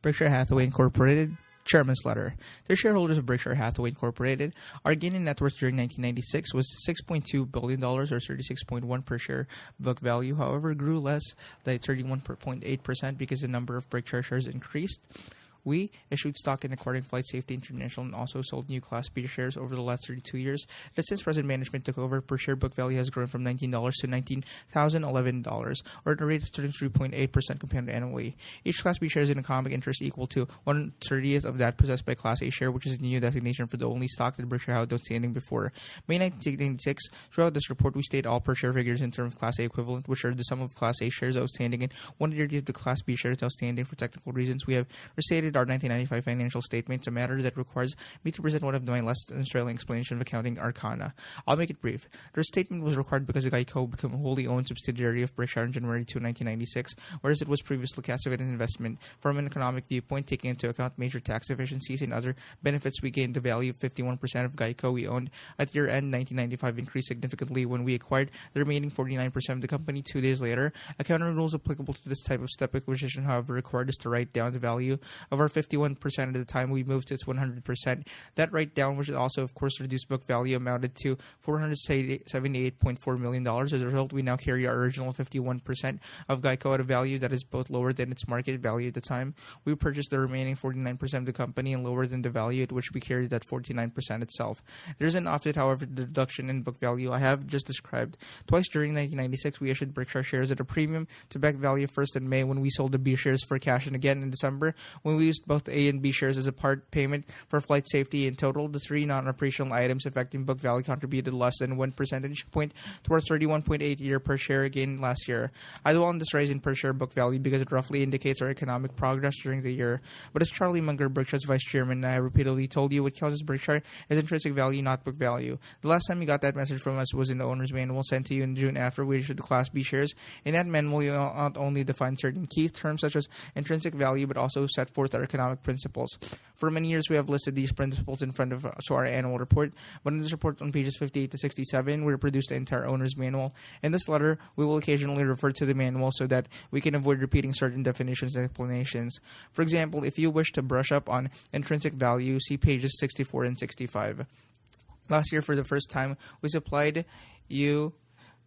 Berkshire Hathaway Incorporated Chairman's Letter. The shareholders of Berkshire Hathaway Incorporated, our gain in net worth during 1996 was $6.2 billion or 36.1 per share book value. However, grew less by 31.8% because the number of Berkshire shares increased. We issued stock in acquiring Flight Safety International and also sold new Class B shares over the last 32 years. That since present management took over, per share book value has grown from $19 to $19,011, or at a rate of 33.8% compounded annually. Each Class B share is in economic interest equal to 1/30th of that possessed by Class A share, which is a new designation for the only stock that Berkshire had outstanding before May 1996. Throughout this report, we state all per share figures in terms of Class A equivalent, which are the sum of Class A shares outstanding and 1/30th of the Class B shares outstanding. For technical reasons, we have restated our 1995 financial statements, a matter that requires me to present one of my less than sterling explanation of accounting arcana. I'll make it brief. The restatement was required because Geico became a wholly owned subsidiary of Berkshire on January 2, 1996, whereas it was previously classified an investment. From an economic viewpoint, taking into account major tax efficiencies and other benefits, we gained the value of 51% of Geico we owned at year-end 1995 increased significantly when we acquired the remaining 49% of the company 2 days later. Accounting rules applicable to this type of step acquisition, however, required us to write down the value of our 51% at the time we moved to its 100%. That write-down, which also, of course, reduced book value, amounted to $478.4 million. As a result, we now carry our original 51% of Geico at a value that is both lower than its market value at the time we purchased the remaining 49% of the company and lower than the value at which we carried that 49% itself. There's an offset, however, to the deduction in book value I have just described. Twice during 1996, we issued Berkshire shares at a premium to book value, first in May when we sold the B shares for cash, and again in December when we used both A and B shares as a part payment for flight safety. In total, the three non-operational items affecting book value contributed less than 1 percentage point towards 31.8 year per share gain last year. I dwell on this rise in per share book value because it roughly indicates our economic progress during the year. But as Charlie Munger, Berkshire's vice chairman, and I repeatedly told you, what counts as Berkshire is intrinsic value, not book value. The last time you got that message from us was in the owner's manual sent to you in June after we issued the Class B shares. In that manual, you not only define certain key terms such as intrinsic value, but also set forth our economic principles. For many years, we have listed these principles in front of our annual report, but in this report on pages 58 to 67, we reproduced the entire owner's manual. In this letter, we will occasionally refer to the manual so that we can avoid repeating certain definitions and explanations. For example, if you wish to brush up on intrinsic value, see pages 64 and 65. Last year, for the first time, we supplied you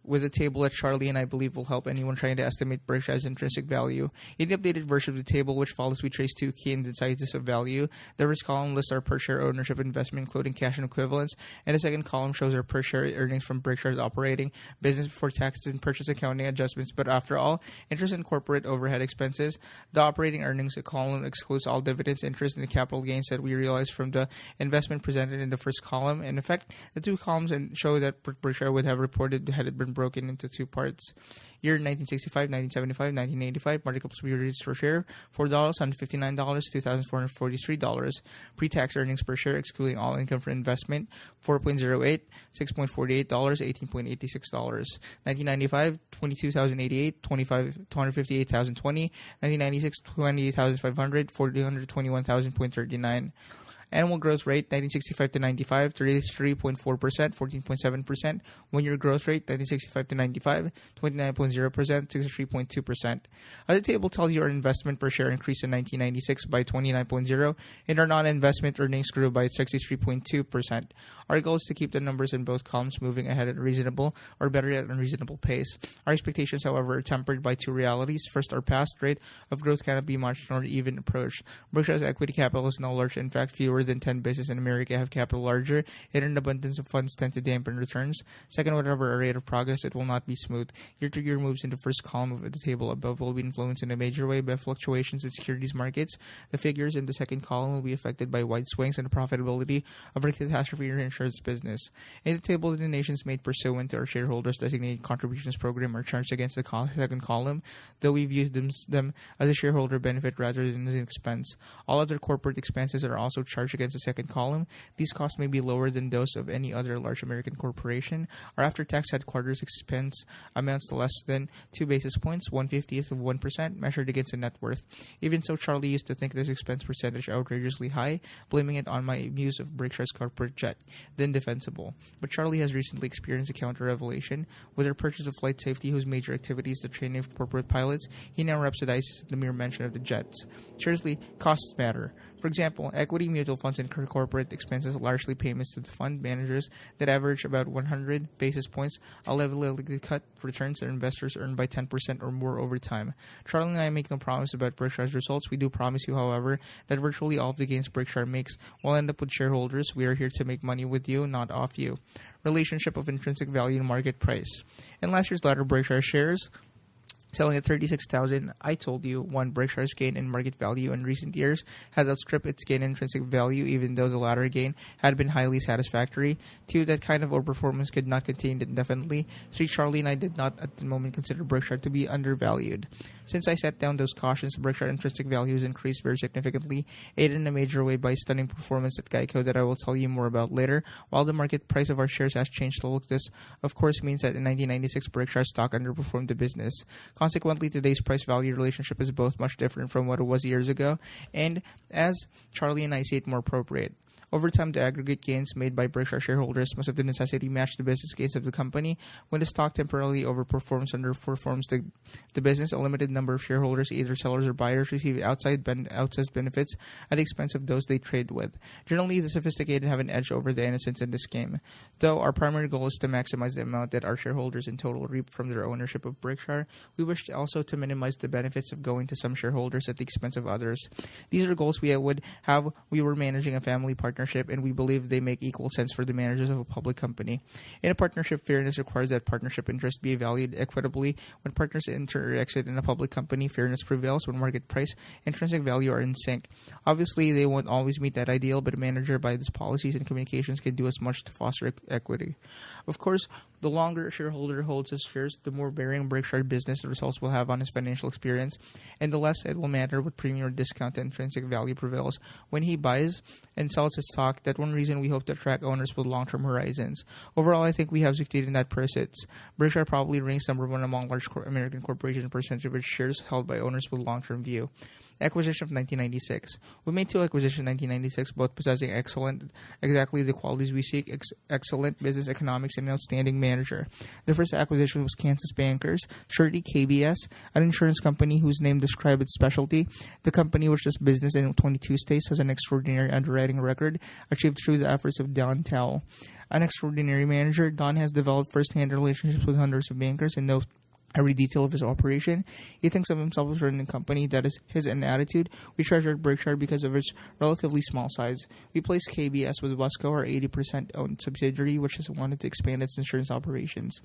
with a table that Charlie and I believe will help anyone trying to estimate Berkshire's intrinsic value. In the updated version of the table, which follows, we trace two key indices of value. The first column lists our per share ownership investment, including cash and equivalents, and the second column shows our per share earnings from Berkshire's operating business before taxes and purchase accounting adjustments. But after all, interest and corporate overhead expenses, the operating earnings column excludes all dividends, interest, and the capital gains that we realized from the investment presented in the first column. In effect, the two columns show that Berkshire would have reported had it been broken into two parts. Year 1965, 1975, 1985, market capitalization per share, $4, $159, $2,443. Pre-tax earnings per share, excluding all income for investment, $4.08, $6.48, $18.86. 1995, $22,088, $258,020. 1996, $28,500, $421,039. Annual growth rate, 1965 to 95, 33.4%, 14.7%. 1 year growth rate, 1965 to 95, 29.0%, 63.2%. As the table tells you, our investment per share increased in 1996 by 29.0%, and our non-investment earnings grew by 63.2%. Our goal is to keep the numbers in both columns moving ahead at a reasonable or better at a reasonable pace. Our expectations, however, are tempered by two realities. First, our past rate of growth cannot be matched nor even approached. Berkshire's equity capital is now large. In fact, fewer than 10 businesses in America have capital larger, and an abundance of funds tend to dampen returns. Second, whatever our rate of progress, it will not be smooth. Year-to-year moves in the first column of the table above will be influenced in a major way by fluctuations in securities markets. The figures in the second column will be affected by wide swings in the profitability of our catastrophe insurance business. In the table, the donations made pursuant to our shareholders' designated contributions program are charged against the second column, though we view them as a shareholder benefit rather than as an expense. All other corporate expenses are also charged distinguish against the second column, these costs may be lower than those of any other large American corporation. Our after-tax headquarters expense amounts to less than 2 basis points, 1/50th of 1%, measured against the net worth. Even so, Charlie used to think this expense percentage outrageously high, blaming it on my use of Berkshire's corporate jet, then defensible. But Charlie has recently experienced a counter-revelation. With her purchase of Flight Safety, whose major activity is the training of corporate pilots, he now subsidizes the mere mention of the jets. Seriously, costs matter. For example, equity mutual funds incur corporate expenses, largely payments to the fund managers that average about 100 basis points, a level that cut returns that investors earn by 10% or more over time. Charlie and I make no promise about Berkshire's results. We do promise you, however, that virtually all of the gains Berkshire makes will end up with shareholders. We are here to make money with you, not off you. Relationship of intrinsic value to market price. In last year's letter, Berkshire shares selling at $36,000, I told you, one, Berkshire's gain in market value in recent years has outstripped its gain in intrinsic value, even though the latter gain had been highly satisfactory. Two, that kind of overperformance could not continue indefinitely. Three, Charlie and I did not at the moment consider Berkshire to be undervalued. Since I set down those cautions, Berkshire intrinsic value has increased very significantly, aided in a major way by stunning performance at Geico that I will tell you more about later. While the market price of our shares has changed to look, this of course means that in 1996 Berkshire stock underperformed the business. Consequently, today's price-value relationship is both much different from what it was years ago, and, as Charlie and I see it, more appropriate. Over time, the aggregate gains made by Berkshire shareholders must of the necessity match the business gains of the company. When the stock temporarily overperforms and underperforms the business, a limited number of shareholders, either sellers or buyers, receive outsized benefits at the expense of those they trade with. Generally, the sophisticated have an edge over the innocents in this game. Though our primary goal is to maximize the amount that our shareholders in total reap from their ownership of Berkshire, we wish also to minimize the benefits of going to some shareholders at the expense of others. These are goals we would have we were managing a family partnership, and we believe they make equal sense for the managers of a public company. In a partnership, fairness requires that partnership interests be valued equitably. When partners enter or exit in a public company, fairness prevails when market price and intrinsic value are in sync. Obviously, they won't always meet that ideal, but a manager by its policies and communications can do as much to foster equity. Of course, the longer a shareholder holds his shares, the more bearing Berkshire business results will have on his financial experience, and the less it will matter what premium or discount to intrinsic value prevails when he buys and sells his stock. That's one reason we hope to attract owners with long-term horizons. Overall, I think we have succeeded in that pursuits. Berkshire probably ranks number one among large American corporations in percentage of its shares held by owners with long-term view. Acquisition of 1996. We made two acquisitions in 1996, both possessing exactly the qualities we seek: excellent business economics and an outstanding manager. The first acquisition was Kansas Bankers, shortly KBS, an insurance company whose name describes its specialty. The company, which does business in 22 states, has an extraordinary underwriting record achieved through the efforts of Don Towle. An extraordinary manager, Don has developed first-hand relationships with hundreds of bankers and knows every detail of his operation. He thinks of himself as running a company. That is his attitude. We treasure Berkshire because of its relatively small size. We placed KBS with Wasco, our 80% owned subsidiary, which has wanted to expand its insurance operations.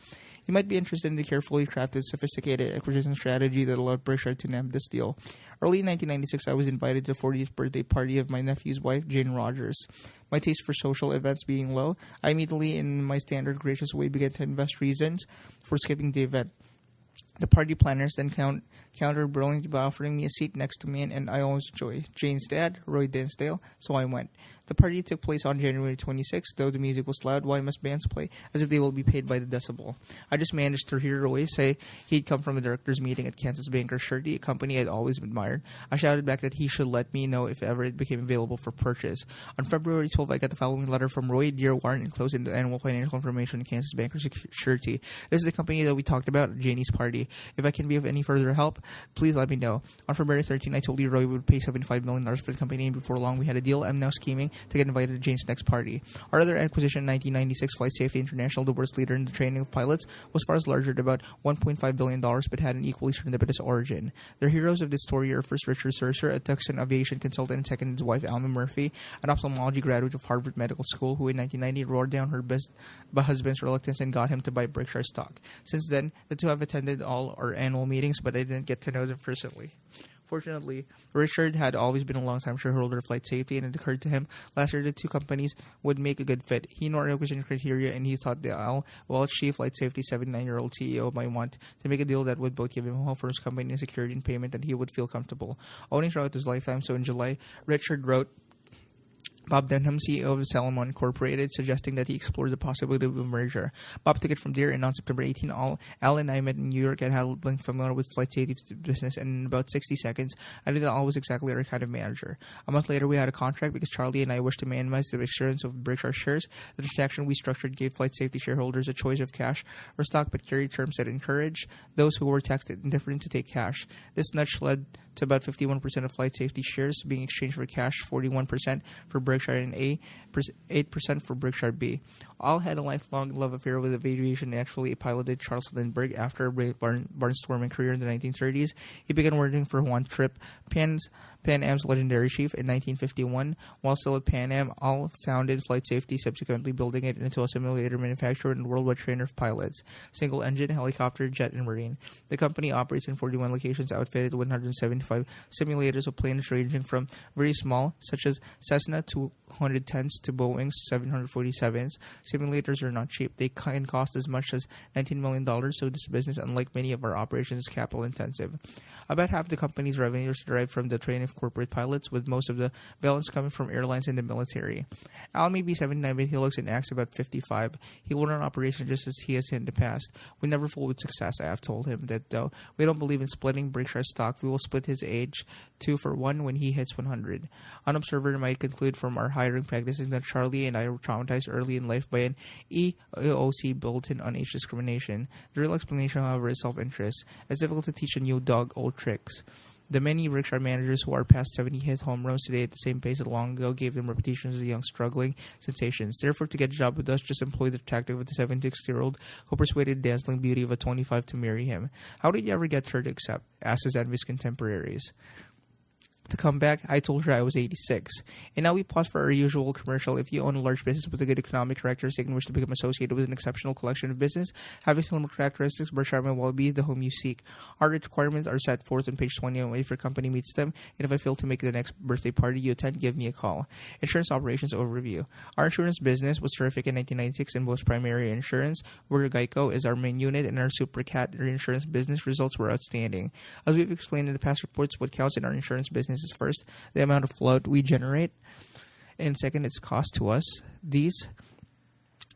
You might be interested in the carefully crafted, sophisticated acquisition strategy that allowed Berkshire to nab this deal. Early in 1996, I was invited to the 40th birthday party of my nephew's wife, Jane Rogers. My taste for social events being low, I immediately, in my standard gracious way, began to invest reasons for skipping the event. The party planners then countered brilliantly by offering me a seat next to me, and I always enjoy Jane's dad, Roy Dinsdale, so I went. The party took place on January 26th. Though the music was loud, why must bands play as if they will be paid by the decibel? I just managed to hear Roy say he'd come from a director's meeting at Kansas Bankers Surety, a company I'd always admired. I shouted back that he should let me know if ever it became available for purchase. On February 12th, I got the following letter from Roy: Dear Warren, enclosed in the annual financial information in Kansas Bankers Surety. This is the company that we talked about at Janie's party. If I can be of any further help, please let me know. On February 13th, I told you Roy would pay $75 million for the company, and before long we had a deal. I'm now scheming to get invited to Jane's next party. Our other acquisition in 1996, Flight Safety International, the world's leader in the training of pilots, was far larger at about $1.5 billion, but had an equally serendipitous origin. The heroes of this story are first Richard Surser, a Tucson aviation consultant, and second his wife Alma Murphy, an ophthalmology graduate of Harvard Medical School, who in 1990 roared down her husband's reluctance and got him to buy Berkshire stock. Since then, the two have attended all our annual meetings, but I didn't get to know them personally. Fortunately, Richard had always been a long-time shareholder of Flight Safety, and it occurred to him last year that two companies would make a good fit. He knew our acquisition criteria, and he thought the Welch Chief Flight Safety 79-year-old CEO might want to make a deal that would both give him a home for his company and security in payment that he would feel comfortable owning throughout his lifetime. So in July, Richard wrote Bob Denham, CEO of Salomon Incorporated, suggesting that he explored the possibility of a merger. Bob took it from there, and on September 18, Al and I met in New York and had been familiar with flight safety business, and in about 60 seconds, I knew that Al was exactly our kind of manager. A month later, we had a contract because Charlie and I wished to minimize the issuance of Berkshire shares. The transaction we structured gave flight safety shareholders a choice of cash or stock, but carried terms that encouraged those who were tax indifferent to take cash. This nudge led to about 51% of flight safety shares being exchanged for cash, 41% for Berkshire, and 8% for Berkshire B. All had a lifelong love affair with aviation and actually piloted Charles Lindbergh after a barnstorming career in the 1930s. He began working for Juan Trippe, Pan Am's legendary chief, in 1951. While still at Pan Am, Al founded Flight Safety, subsequently building it into a simulator manufacturer and worldwide trainer of pilots, single engine, helicopter, jet, and marine. The company operates in 41 locations, outfitted with 175 simulators of planes ranging from very small, such as Cessna 210s, to Boeing's 747s. Simulators are not cheap. They can cost as much as $19 million, so this business, unlike many of our operations, is capital intensive. About half the company's revenues derive from the training of corporate pilots, with most of the balance coming from airlines and the military. Al may be 79, but he looks and acts about 55. He will run operations just as he has in the past. We never fool with success. I have told him that though we don't believe in splitting Berkshire stock, we will split his age 2 for 1 when he hits 100. An observer might conclude from our hiring practices that Charlie and I were traumatized early in life by an EEOC bulletin on age discrimination. The real explanation, however, is self-interest. It's difficult to teach a new dog old tricks. The many Berkshire managers who are past 70 hit home runs today at the same pace that long ago gave them reputations as young, struggling sensations. Therefore, to get a job with us, just employ the tactic of the 76-year-old who persuaded the dazzling beauty of a 25 to marry him. How did you ever get her to accept? Asked his envious contemporaries. To come back, I told her I was 86. And now we pause for our usual commercial. If you own a large business with a good economic characteristic and wish to become associated with an exceptional collection of business, having similar characteristics, Berkshire may well be the home you seek. Our requirements are set forth on page 20, and if your company meets them, and if I fail to make the next birthday party you attend, give me a call. Insurance operations overview. Our insurance business was terrific in 1996 in both primary insurance, where Geico is our main unit, and our Super Cat reinsurance business results were outstanding. As we've explained in the past reports, what counts in our insurance business is first, the amount of float we generate, and second, its cost to us. These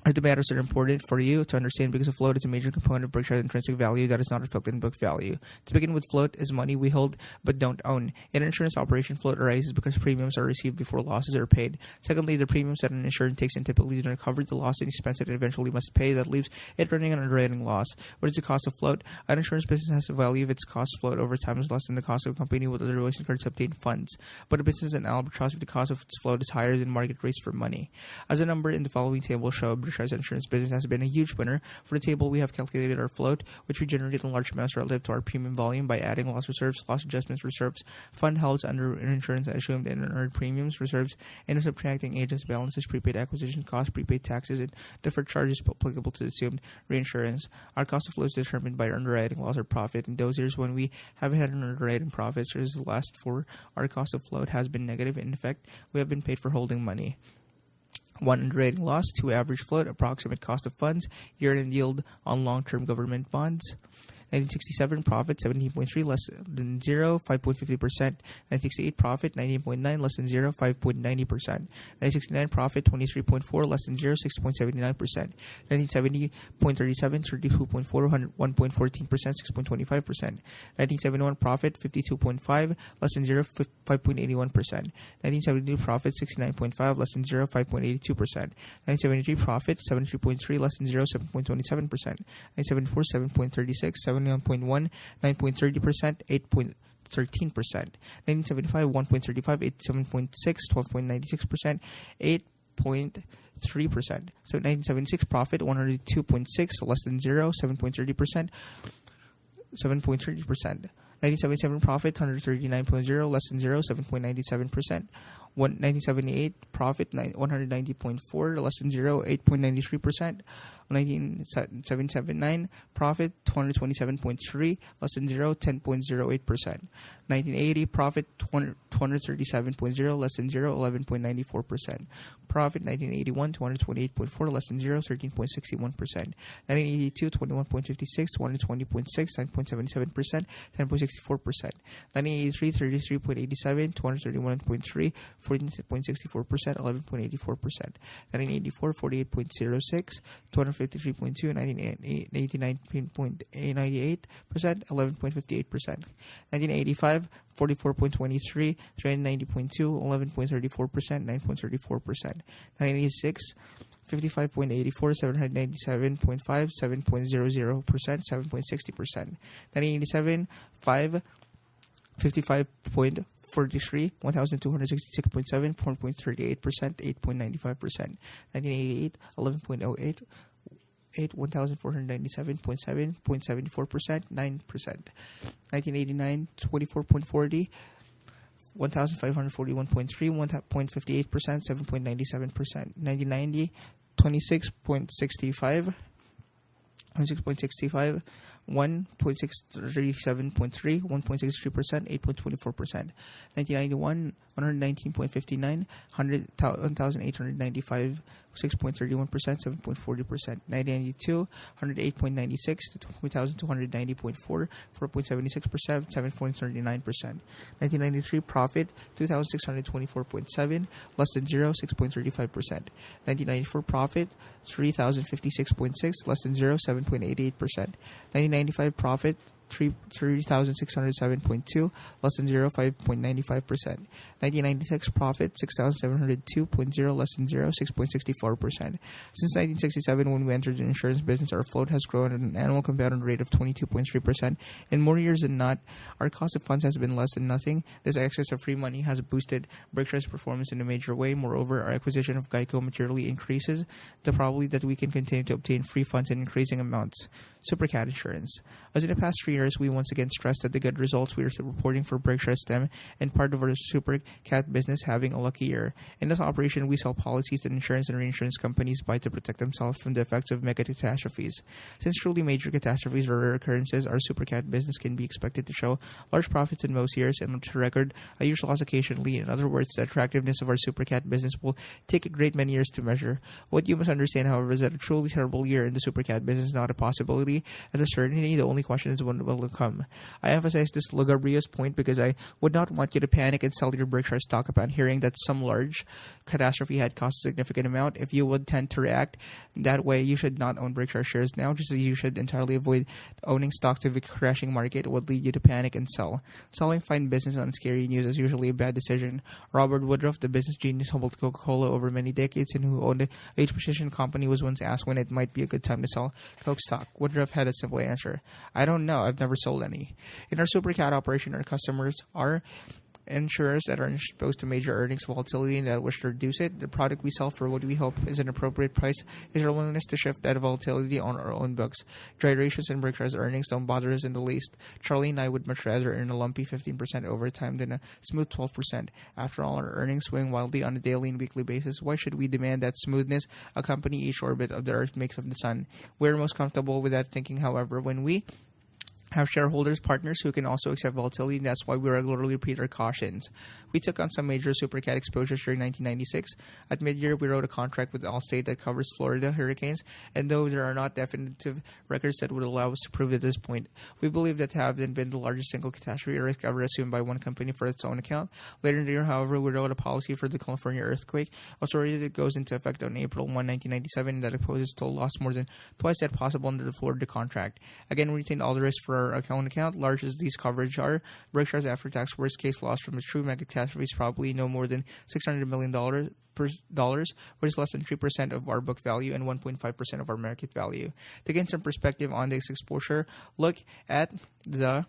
are the matters that are important for you to understand because a float is a major component of Berkshire's intrinsic value that is not reflected in book value. To begin with, float is money we hold but don't own. In an insurance operation, float arises because premiums are received before losses are paid. Secondly, the premiums that an insurer takes in typically do not cover the loss and expense that it eventually must pay. That leaves it running an underwriting loss. What is the cost of float? An insurance business has the value of its cost float over time is less than the cost of a company with otherwise incurred to obtain funds. But a business is an albatross if the cost of its float is higher than market rates for money. As a number in the following table show, Berkshire's insurance business has been a huge winner. For the table, we have calculated our float, which we generated in large amounts relative to our premium volume by adding loss reserves, loss adjustments reserves, fund held under insurance assumed and unearned premiums reserves, and subtracting agents' balances, prepaid acquisition costs, prepaid taxes, and deferred charges applicable to assumed reinsurance. Our cost of float is determined by our underwriting loss or profit. In those years when we haven't had an underwriting profit, such as the last 4, our cost of float has been negative. In effect, we have been paid for holding money. 1, underwriting loss. 2, average float, approximate cost of funds, year-end yield on long-term government bonds. 1967, profit 17.3, less than 0, 5.50%. 1968, profit 19.9, less than 0, 5.90%. 1969, profit 23.4, less than 0, 6.79%. 1970, 0.37, 32.4, 1.14%, 6.25%. 1971, profit 52.5, less than 0, 5.81%. 1972, profit 69.5, less than 0, 5.82%. 1973, profit 73.3, less than 0, 7.27%. 1974, 7.36, 71.1, 9.30%, 8.13%. 1975, 1.35, 87.6, 12.96%, 8.3%. So 1976, profit 102.6, less than 0, 7.30%, 7.30%. 1977, profit 139.0, less than 0, 7.97%. 1978, profit 190.4, less than 0, 8.93%. 1979, profit 227.3, less than 0, 10.08%. 1980, profit 237.0, less than 0, 11.94%. Profit 1981, 228.4, less than 0, 13.61%. 1982, 21.56, 220.6, 9.77%, 10.64%. 1983, 33.87, 231.3, 14.64%, 11.84%. 1984, 48.06, 253.2, 1989.98%, 11.58%. 1985, 44.23, 390.2, 11.34%, 9.34%. 1986, 55.84, 797.5, 7.00%, 7.60%. 1987, 5, 55.43, 1,266.7, 4.38%, 8.95%. 1988, 11.08, 1,497.7, 0.74%, 9%. 1989, 24.40, 1,541.3, 1.58%, 7.97%. 1990, 26.65, 26.65, 1.637.3, 1.63%, 8.24%. 1991, 119.59, 1,895, 6.31%, 7.40%. 1992, 108.96, 2,290.4, 4.76%, 7.39%. 1993, profit, 2,624.7, less than zero, 6.35%. 1994, profit, 3,056.6, less than zero, 7.88%. 1995, profit, 3,607.2, less than zero, 5.95%. 1996, profit, 6,702.0, less than zero, 6.64%. Since 1967, when we entered the insurance business, our float has grown at an annual compounded rate of 22.3%. In more years than not, our cost of funds has been less than nothing. This excess of free money has boosted Berkshire's performance in a major way. Moreover, our acquisition of Geico materially increases the probability that we can continue to obtain free funds in increasing amounts. Supercat Insurance. As in the past 3 years, we once again stressed that the good results we are reporting for Berkshire stem and part of our Supercat business having a lucky year. In this operation, we sell policies that insurance and reinsurance companies buy to protect themselves from the effects of mega catastrophes. Since truly major catastrophes are rare occurrences, our Supercat business can be expected to show large profits in most years and to record a huge loss occasionally. In other words, the attractiveness of our Supercat business will take a great many years to measure. What you must understand, however, is that a truly terrible year in the Supercat business is not a possibility. As a certainty, the only question is when it will come. I emphasize this lugubrious point because I would not want you to panic and sell your Berkshire stock upon hearing that some large catastrophe had cost a significant amount. If you would tend to react that way, you should not own Berkshire shares now, just as you should entirely avoid owning stocks if a crashing market would lead you to panic and sell. Selling fine business on scary news is usually a bad decision. Robert Woodruff, the business genius who built Coca-Cola over many decades and who owned a huge precision company, was once asked when it might be a good time to sell Coke stock. Woodruff had a simple answer: I don't know. I've never sold any. In our Supercat operation, our customers are insurers that are exposed to major earnings volatility and that wish to reduce it. The product we sell for what we hope is an appropriate price is our willingness to shift that volatility on our own books. Gyrations in Berkshire's earnings don't bother us in the least. Charlie and I would much rather earn a lumpy 15% over time than a smooth 12%. After all, our earnings swing wildly on a daily and weekly basis. Why should we demand that smoothness accompany each orbit of the Earth makes of the sun? We're most comfortable with that thinking, however, when we have shareholders, partners who can also accept volatility, and that's why we regularly repeat our cautions. We took on some major Supercat exposures during 1996. At mid-year, we wrote a contract with Allstate that covers Florida hurricanes, and though there are not definitive records that would allow us to prove at this point, we believe that to have been the largest single catastrophe risk ever assumed by one company for its own account. Later in the year, however, we wrote a policy for the California earthquake, a story that goes into effect on April 1, 1997, that opposes total loss more than twice that possible under the Florida contract. Again, we retained all the risk for our account. Large as these coverage are, Berkshire's after-tax worst-case loss from a true mega catastrophe is probably no more than $600 million, which is less than 3% of our book value and 1.5% of our market value. To gain some perspective on this exposure, look at the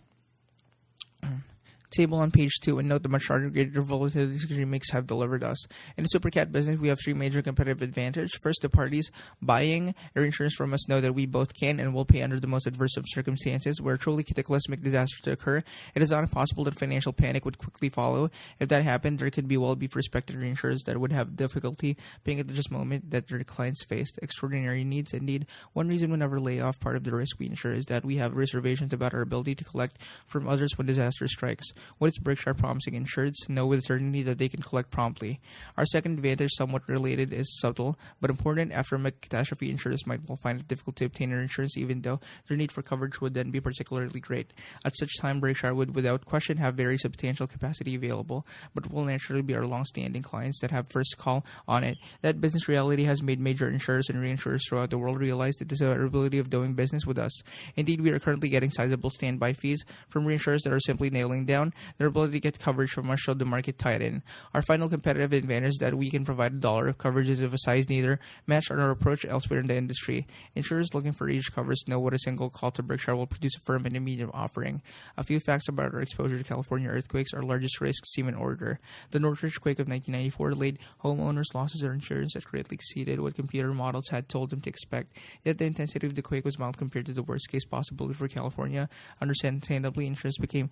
table on page 2 and note the much greater volatility security mix have delivered us. In the Supercat business, we have 3 major competitive advantages. First, the parties buying our insurance from us know that we both can and will pay under the most adverse of circumstances. Where truly cataclysmic disasters to occur, it is not impossible that financial panic would quickly follow. If that happened, there could be prospective reinsurers that would have difficulty paying at this moment that their clients faced extraordinary needs. Indeed, one reason we never lay off part of the risk we insure is that we have reservations about our ability to collect from others when disaster strikes. What is Berkshire promising insureds? Know with certainty that they can collect promptly. Our second advantage, somewhat related, is subtle but important. After a catastrophe, insurers might well find it difficult to obtain their insurance, even though their need for coverage would then be particularly great. At such time, Berkshire would without question have very substantial capacity available, but will naturally be our long-standing clients that have first call on it. That business reality has made major insurers and reinsurers throughout the world realize the desirability of doing business with us. Indeed, we are currently getting sizable standby fees from reinsurers that are simply nailing down their ability to get coverage from us should the market tighten. Our final competitive advantage is that we can provide $1 of coverages of a size neither matched on our approach elsewhere in the industry. Insurers looking for each coverage know what a single call to Berkshire will produce a firm and immediate offering. A few facts about our exposure to California earthquakes. Our largest risks seem in order. The Northridge quake of 1994 laid homeowners' losses or insurance that greatly exceeded what computer models had told them to expect. Yet the intensity of the quake was mild compared to the worst-case possibility for California. Understandably, insurers became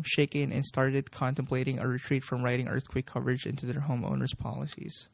shaken and started contemplating a retreat from writing earthquake coverage into their homeowners' policies.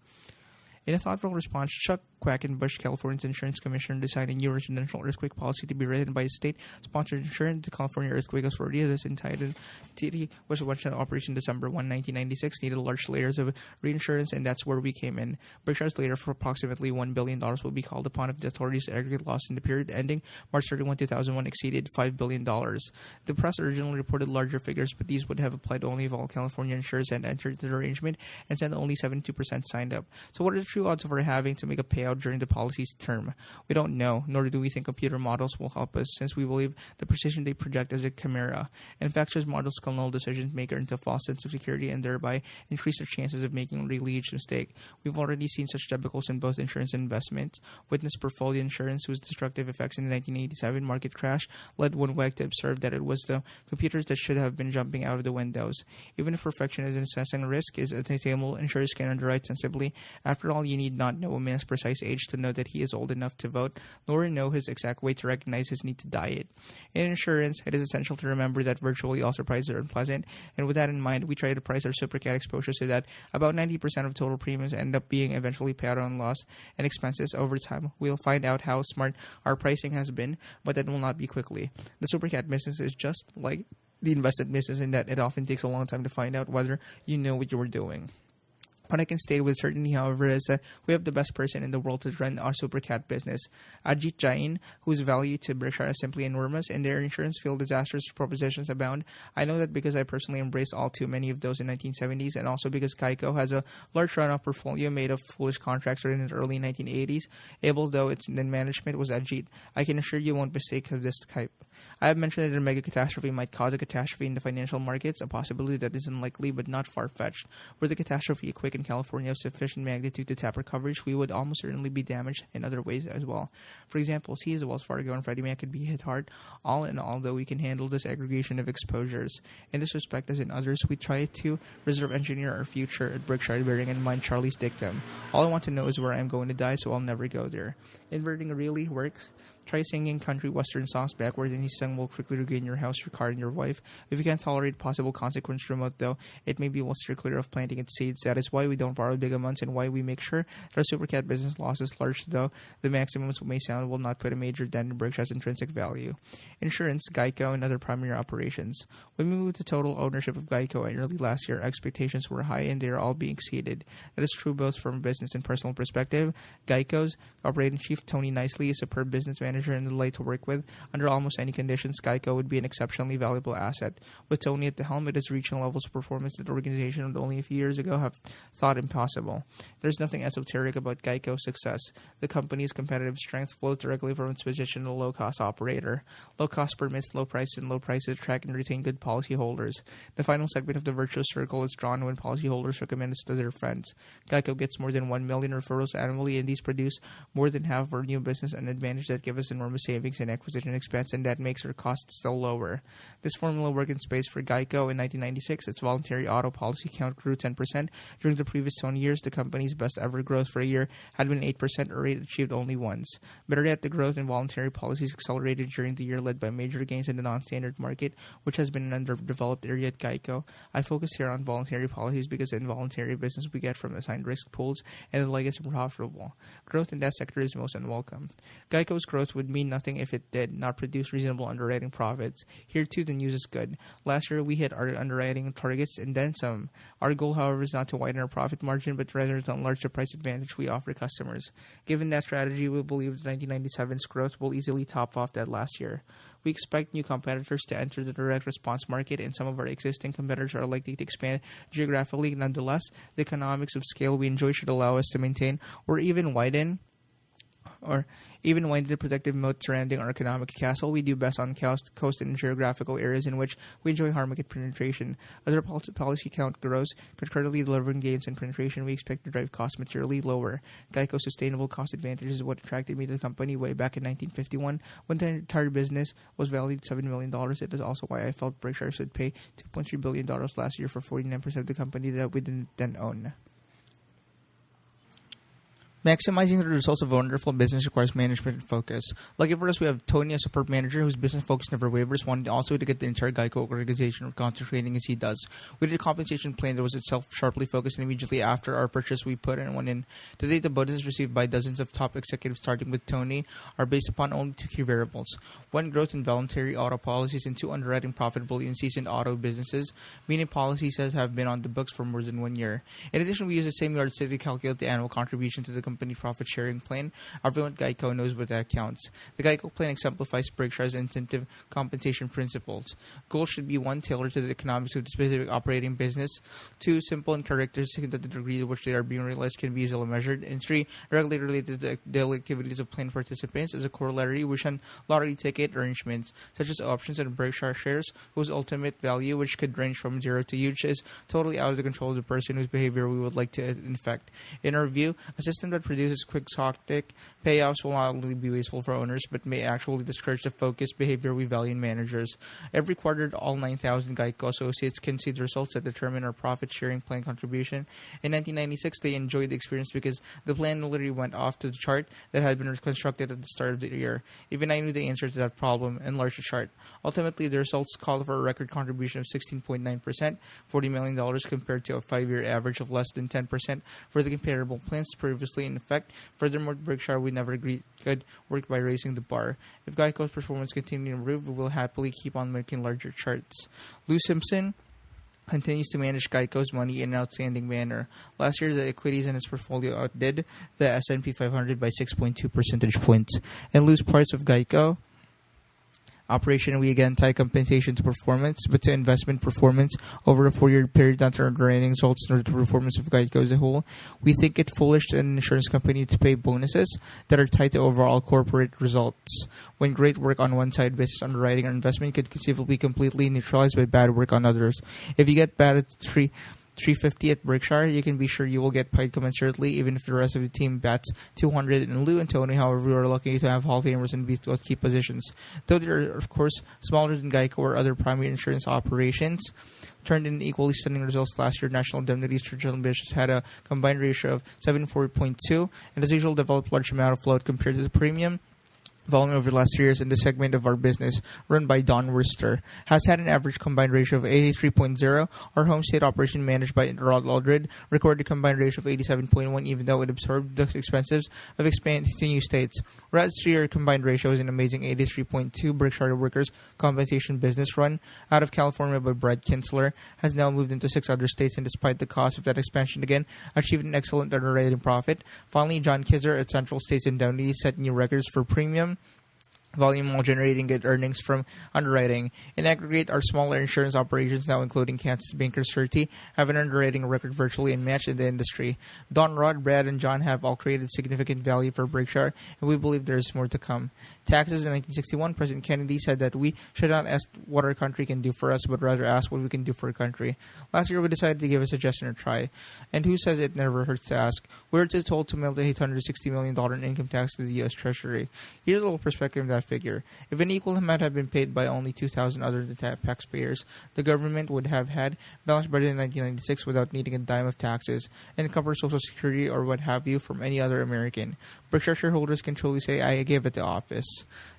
In a thoughtful response, Chuck Quackenbush, California's insurance commissioner, designed a new residential earthquake policy to be written by a state-sponsored insurance. The California Earthquake Authority, this entitled TD, was launched in operation December 1, 1996, needed large layers of reinsurance, and that's where we came in. Berkshire's layer for approximately $1 billion will be called upon if the authority's aggregate loss in the period ending March 31, 2001 exceeded $5 billion. The press originally reported larger figures, but these would have applied only if all California insurers had entered the arrangement, and said only 72% signed up. So what are the true odds of our having to make a payout during the policy's term? We don't know, nor do we think computer models will help us, since we believe the precision they project is a chimera. In fact, such models can lull decision maker into a false sense of security and thereby increase their chances of making a really huge mistake. We've already seen such debacles in both insurance and investments. Witness portfolio insurance, whose destructive effects in the 1987 market crash led one wag to observe that it was the computers that should have been jumping out of the windows. Even if perfection is assessing risk is attainable, insurers can underwrite sensibly. After all, you need not know a man's precise age to know that he is old enough to vote, nor know his exact weight to recognize his need to diet. In insurance, it is essential to remember that virtually all surprises are unpleasant, and with that in mind, we try to price our super cat exposure so that about 90% of total premiums end up being eventually paid out on loss and expenses over time. We'll find out how smart our pricing has been, but that will not be quickly. The super cat business is just like the invested business in that it often takes a long time to find out whether you know what you were doing. What I can state with certainty, however, is that we have the best person in the world to run our super cat business, Ajit Jain, whose value to Berkshire is simply enormous. In their insurance field, disastrous propositions abound. I know that because I personally embraced all too many of those in the 1970s, and also because Geico has a large run-off portfolio made of foolish contracts written in the early 1980s, able though its management was Ajit. I can assure you won't mistake of this type. I have mentioned that a mega catastrophe might cause a catastrophe in the financial markets, a possibility that is unlikely but not far-fetched. Were the catastrophe a quake in California of sufficient magnitude to tap our coverage, we would almost certainly be damaged in other ways as well. For example, seas, Wells Fargo, and Freddie Mac could be hit hard. All in all, though, we can handle this aggregation of exposures. In this respect, as in others, we try to reserve engineer our future at Berkshire, bearing in mind Charlie's dictum. All I want to know is where I'm going to die, so I'll never go there. Inverting really works. Try singing country western songs backwards, and his song will quickly regain your house, your car, and your wife. If you can't tolerate possible consequence remote, though, it may be well steer clear of planting its seeds. That is why we don't borrow big amounts, and why we make sure that our super cat business losses, large though the maximums may sound, will not put a major dent in Berkshire's intrinsic value. Insurance, Geico, and other primary operations. When we moved to total ownership of Geico in early last year, expectations were high, and they are all being exceeded. That is true both from a business and personal perspective. Geico's operating chief, Tony Nicely, is a superb business manager and a delight to work with. Under almost any conditions, Geico would be an exceptionally valuable asset. With Tony at the helm, it has reached levels of performance that the organization would only a few years ago have thought impossible. There's nothing esoteric about Geico's success. The company's competitive strength flows directly from its position as a low-cost operator. Low cost permits low prices, and low prices attract and retain good policyholders. The final segment of the virtuous circle is drawn when policyholders recommend us to their friends. Geico gets more than 1 million referrals annually, and these produce more than half of our new business, an advantage that gives us enormous savings in acquisition expense, and that makes our costs still lower. This formula worked in space for Geico in 1996. Its voluntary auto policy count grew 10%. During the previous 20 years, the company's best ever growth for a year had been 8%, a rate achieved only once. Better yet, the growth in voluntary policies accelerated during the year, led by major gains in the non-standard market, which has been an underdeveloped area at Geico. I focus here on voluntary policies because the involuntary business we get from assigned risk pools and the legacy profitable. Growth in that sector is most unwelcome. Geico's growth growth would mean nothing if it did not produce reasonable underwriting profits. Here too, the news is good. Last year, we hit our underwriting targets and then some. Our goal, however, is not to widen our profit margin, but rather to enlarge the price advantage we offer customers. Given that strategy, we believe that 1997's growth will easily top off that last year. We expect new competitors to enter the direct response market, and some of our existing competitors are likely to expand geographically. Nonetheless, the economics of scale we enjoy should allow us to maintain or even widen the protective moat surrounding our economic castle. We do best on coast and geographical areas in which we enjoy high market penetration. As our policy count grows, concurrently delivering gains in penetration, we expect to drive costs materially lower. Geico's sustainable cost advantage is what attracted me to the company way back in 1951 when the entire business was valued at $7 million. It is also why I felt Berkshire should pay $2.3 billion last year for 49% of the company that we didn't then own. Maximizing the results of a wonderful business requires management and focus. Lucky for us, we have Tony, a superb manager whose business focus never wavers, wanted also to get the entire Geico organization concentrating as he does. We did a compensation plan that was itself sharply focused, and immediately after our purchase, we put one in. Today, the bonuses received by dozens of top executives, starting with Tony, are based upon only two key variables. One, growth in voluntary auto policies, and two, underwriting profitable and seasoned auto businesses, meaning policies that have been on the books for more than 1 year. In addition, we use the same yardstick to calculate the annual contribution to the company profit sharing plan. Everyone at Geico knows what that counts. The Geico plan exemplifies Berkshire's incentive compensation principles. Goals should be 1, tailored to the economics of the specific operating business; 2, simple and characteristic that the degree to which they are being realized can be easily measured; and 3, directly related to the daily activities of plan participants. As a corollary, we shun lottery ticket arrangements, such as options and Berkshire shares, whose ultimate value, which could range from 0 to huge, is totally out of the control of the person whose behavior we would like to infect. In our view, a system that produces quixotic payouts will not only be wasteful for owners, but may actually discourage the focused behavior we value in managers. Every quarter, all 9,000 Geico associates can see the results that determine our profit-sharing plan contribution. In 1996, they enjoyed the experience because the plan literally went off to the chart that had been constructed at the start of the year. Even I knew the answer to that problem, enlarged the chart. Ultimately, the results called for a record contribution of 16.9%, $40 million, compared to a 5-year average of less than 10% for the comparable plans previously in effect. Furthermore, Berkshire we never agreed could work by raising the bar. If Geico's performance continues to improve, we will happily keep on making larger charts. Lou Simpson continues to manage Geico's money in an outstanding manner. Last year, the equities in its portfolio outdid the S&P 500 by 6.2 percentage points. And Lou's parts of Geico operation, we again tie compensation to performance, but to investment performance over a 4-year period, not to underwriting results nor the performance of Geico as a whole. We think it foolish to an insurance company to pay bonuses that are tied to overall corporate results, when great work on one side versus underwriting or investment could conceivably be completely neutralized by bad work on others. If you get bad at 350 at Berkshire, you can be sure you will get paid commensurately, even if the rest of the team bats 200. And Lou and Tony, however, we are lucky to have Hall of Famers in both key positions. Though they are, of course, smaller than Geico or other primary insurance operations, turned in equally stunning results last year. National Indemnity's traditional business had a combined ratio of 74.2, and as usual, developed large amount of float compared to the premium volume over the last 3 years in the segment of our business run by Don Worcester has had an average combined ratio of 83.0. Our home state operation managed by Rod Aldred recorded a combined ratio of 87.1, even though it absorbed the expenses of expanding to new states. Rod's 3-year combined ratio is an amazing 83.2. Berkshire Workers' compensation business run out of California by Brad Kinsler has now moved into 6 other states, and despite the cost of that expansion, again achieved an excellent underwriting profit. Finally, John Kizzer at Central States Indemnity set new records for premium volume while generating good earnings from underwriting. In aggregate, our smaller insurance operations, now including Kansas Bankers Surety, have an underwriting record virtually unmatched in the industry. Don, Rod, Brad, and John have all created significant value for Berkshire, and we believe there is more to come. Taxes. In 1961, President Kennedy said that we should not ask what our country can do for us, but rather ask what we can do for our country. Last year, we decided to give a suggestion a try. And who says it never hurts to ask? We were told to mail the $860 million in income tax to the U.S. Treasury. Here's a little perspective on that figure. If an equal amount had been paid by only 2,000 other taxpayers, the government would have had balanced budget in 1996 without needing a dime of taxes and cover Social Security or what have you from any other American. Berkshire shareholders can truly say, I gave it to office.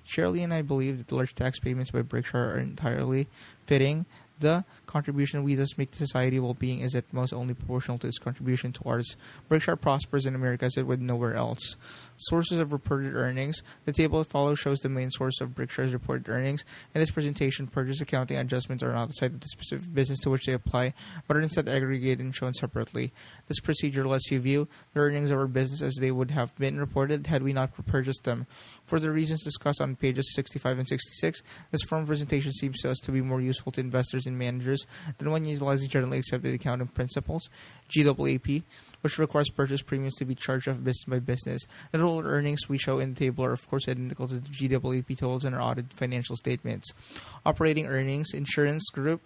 Shirley and I believe that the large tax payments by Berkshire are entirely fitting The contribution we thus make to society well-being is at most only proportional to its contribution towards. Berkshire prospers in America as it would nowhere else. Sources of reported earnings. The table that follows shows the main source of Berkshire's reported earnings. In this presentation, purchase accounting adjustments are not outside of the specific business to which they apply, but are instead aggregated and shown separately. This procedure lets you view the earnings of our business as they would have been reported had we not purchased them. For the reasons discussed on pages 65 and 66, this form of presentation seems to us to be more useful to investors and managers than one utilizing generally accepted accounting principles, GAAP, which requires purchase premiums to be charged off business by business. The total earnings we show in the table are, of course, identical to the GAAP totals in our audited financial statements. Operating earnings, insurance group,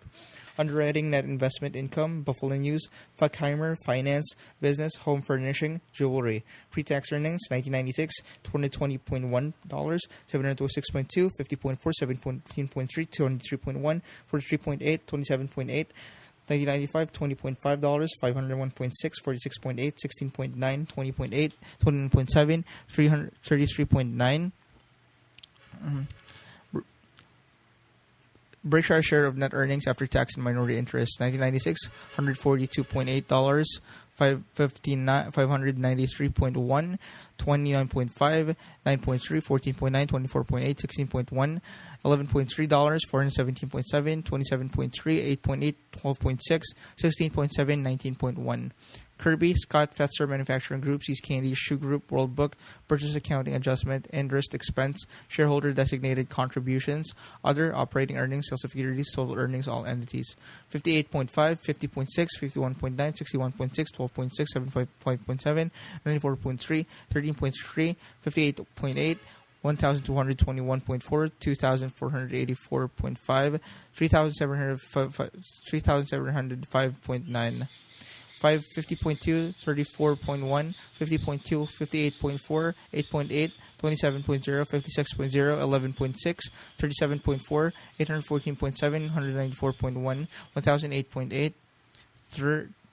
underwriting net investment income, Buffalo News, Fackheimer, finance, business, home furnishing, jewelry. Pre-tax earnings, 1996, $220.1, $726.2, $50.4, $17.3, $203.1, $43.8, $27.8, 1995, $20.5, $501.6, $46.8, $16.9, $20.8, $29.7, $333.9. Berkshire share of net earnings after tax and minority interest, 1996, $142.8, $593.1, $29.5, $9.3, $14.9, $24.8, $16.1, $11.3, $417.7, $27.3, $8.8, $12.6, $16.7, $19.1. Kirby, Scott, Fetzer Manufacturing Group, Seas Candy, Shoe Group, World Book, Purchase Accounting Adjustment, Interest Expense, Shareholder Designated Contributions, Other, Operating Earnings, Sales of Securities, Total Earnings, All Entities. 58.5, 50.6, 51.9, 61.6, 12.6, 75.7, 94.3, 13.3, 58.8, 1,221.4, 2,484.5, 3,705.9. 50.2, 34.1, 50.2, 58.4, 8.8, 27.0, 56.0, 11.6, 37.4, 814.7, 194.1, 1008.8,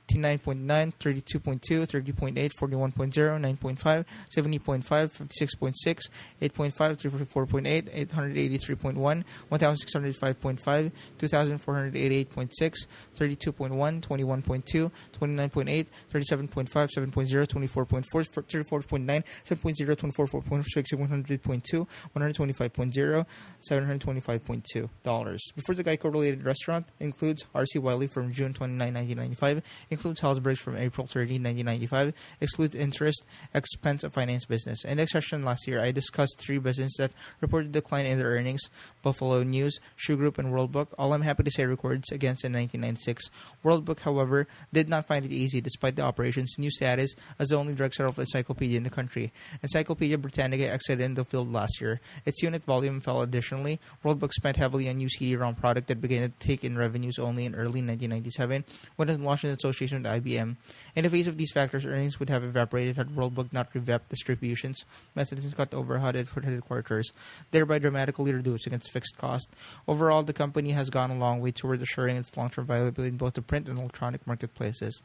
39.9, 32.2, 30.8, 41.0, 9.5, 70.5, 56.6, 8.5, 344.8, 883.1, 1,605.5, 2,488.6, 32.1, 21.2, 29.8, 37.5, 7.0, 24.4, 34.9, 7.0, 24.6, 100.2, 125.0, $725.2. Before the Geico-related restaurant includes R.C. Wiley from June 29, 1995, includes Halsbergs from April 30, 1995, excludes interest expense of finance business. In the session last year, I discussed three businesses that reported decline in their earnings: Buffalo News, Shoe Group, and World Book. All I'm happy to say records against in 1996. World Book, however, did not find it easy despite the operation's new status as the only direct sale encyclopedia in the country. Encyclopedia Britannica exited the field last year. Its unit volume fell additionally. World Book spent heavily on new CD-ROM product that began to take in revenues only in early 1997 when it launched in association with IBM. In the face of these factors, earnings would have evaporated had World Book not revamped distributions methods and cut overhead at headquarters, thereby dramatically reducing its fixed cost. Overall, the company has gone a long way toward assuring its long-term viability in both the print and electronic marketplaces.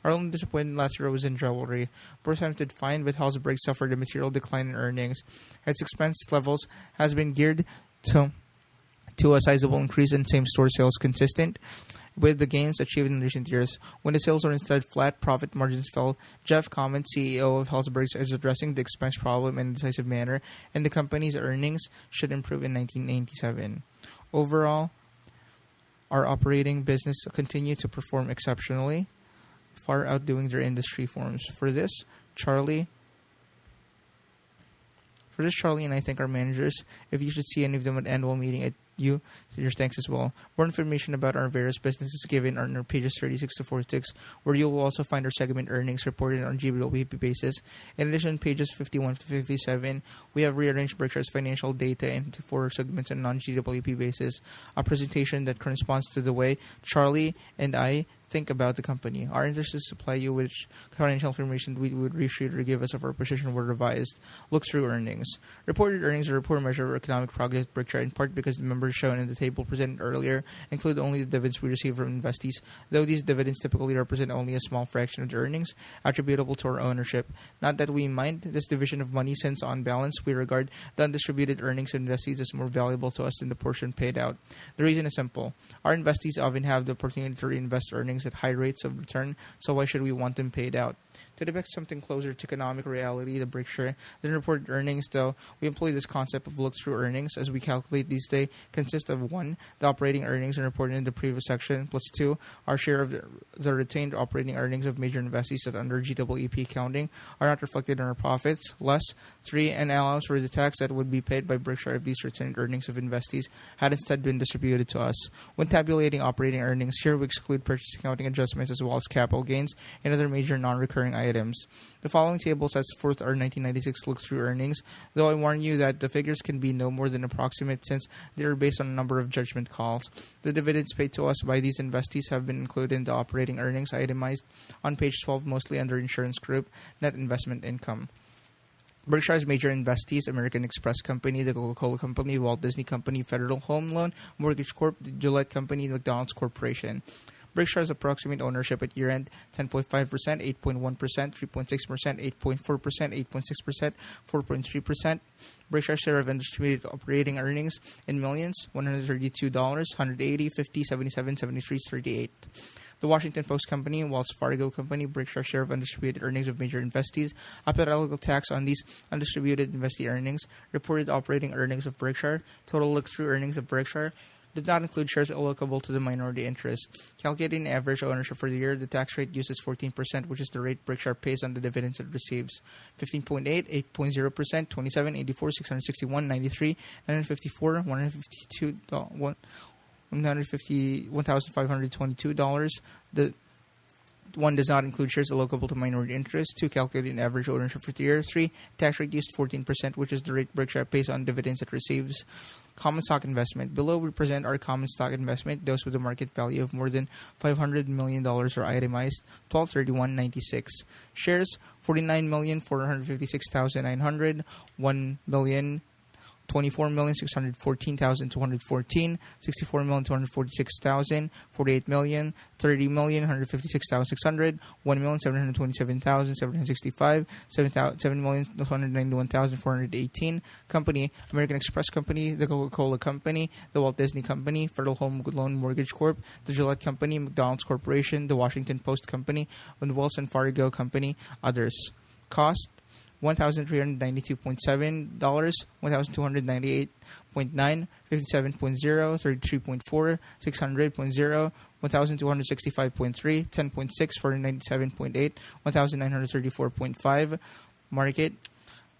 Our only disappointment last year was in jewelry. Both times did fine, but Halsberg suffered a material decline in earnings. Its expense levels has been geared to a sizable increase in same-store sales consistent with the gains achieved in recent years. When the sales were instead flat, profit margins fell. Jeff Comment, CEO of Halsbergs, is addressing the expense problem in a decisive manner, and the company's earnings should improve in 1997. Overall, our operating business continued to perform exceptionally, far outdoing their industry forms. For this, Charlie and I thank our managers. If you should see any of them at annual meeting, at your thanks as well. More information about our various businesses given on our pages 36 to 46, where you will also find our segment earnings reported on GWP basis. In addition, pages 51 to 57, we have rearranged Berkshire's financial data into 4 segments on non-GWP basis, a presentation that corresponds to the way Charlie and I think about the company. Our interest is to supply you with financial information we would appreciate or give us if our position were revised. Look through earnings. Reported earnings are a poor measure of economic progress at Berkshire, in part because the numbers shown in the table presented earlier include only the dividends we receive from investees, though these dividends typically represent only a small fraction of the earnings attributable to our ownership. Not that we mind this division of money, since on balance we regard the undistributed earnings of investees as more valuable to us than the portion paid out. The reason is simple. Our investees often have the opportunity to reinvest earnings at high rates of return, so why should we want them paid out? To depict something closer to economic reality, the Berkshire than reported earnings, though, we employ this concept of look-through earnings as we calculate these. They consist of 1. The operating earnings are reported in the previous section, plus 2. Our share of the retained operating earnings of major investees that under GEEP accounting are not reflected in our profits, less 3. An allowance for the tax that would be paid by Berkshire if these retained earnings of investees had instead been distributed to us. When tabulating operating earnings, here we exclude purchase accounting adjustments as well as capital gains and other major non-recurring items. The following table sets forth our 1996 look-through earnings, though I warn you that the figures can be no more than approximate since they are based on a number of judgment calls. The dividends paid to us by these investees have been included in the operating earnings itemized on page 12, mostly under Insurance Group, net investment income. Berkshire's major investees: American Express Company, the Coca-Cola Company, Walt Disney Company, Federal Home Loan Mortgage Corp., the Gillette Company, and McDonald's Corporation. Berkshire's approximate ownership at year-end: 10.5%, 8.1%, 3.6%, 8.4%, 8.6%, 4.3%. Berkshire's share of undistributed operating earnings in millions: $132, $180, $50, $77, $73, $38. The Washington Post Company, Wells Fargo Company, Berkshire share of undistributed earnings of major investees, applicable tax on these undistributed investee earnings, reported operating earnings of Berkshire, total look-through earnings of Berkshire, did not include shares allocable to the minority interest. Calculating average ownership for the year, the tax rate uses 14%, which is the rate Berkshire pays on the dividends it receives. 15.8, 8.0%, 27, 84, 661, 93, 954, 152, $1,522. The 1 does not include shares allocable to minority interest. 2, calculating average ownership for the year. 3, tax rate used 14%, which is the rate Berkshire pays on dividends it receives. Common stock investment. Below we present our common stock investment. Those with a market value of more than $500 million are itemized. 12/31/96. Shares: 49,456,900, 1,024,614,214, 64,246,000, 48,000,000, 30,156,600, 1,727,765, 7,291,418. Company: American Express Company, the Coca-Cola Company, the Walt Disney Company, Federal Home Loan Mortgage Corp., the Gillette Company, McDonald's Corporation, the Washington Post Company, and Wells Fargo Company. Others. Cost: $1,392.7, $1,298.9, 57.0, 33.4, 600.0, 1,265.3, 10.6, 497.8, 1,934.5. Market: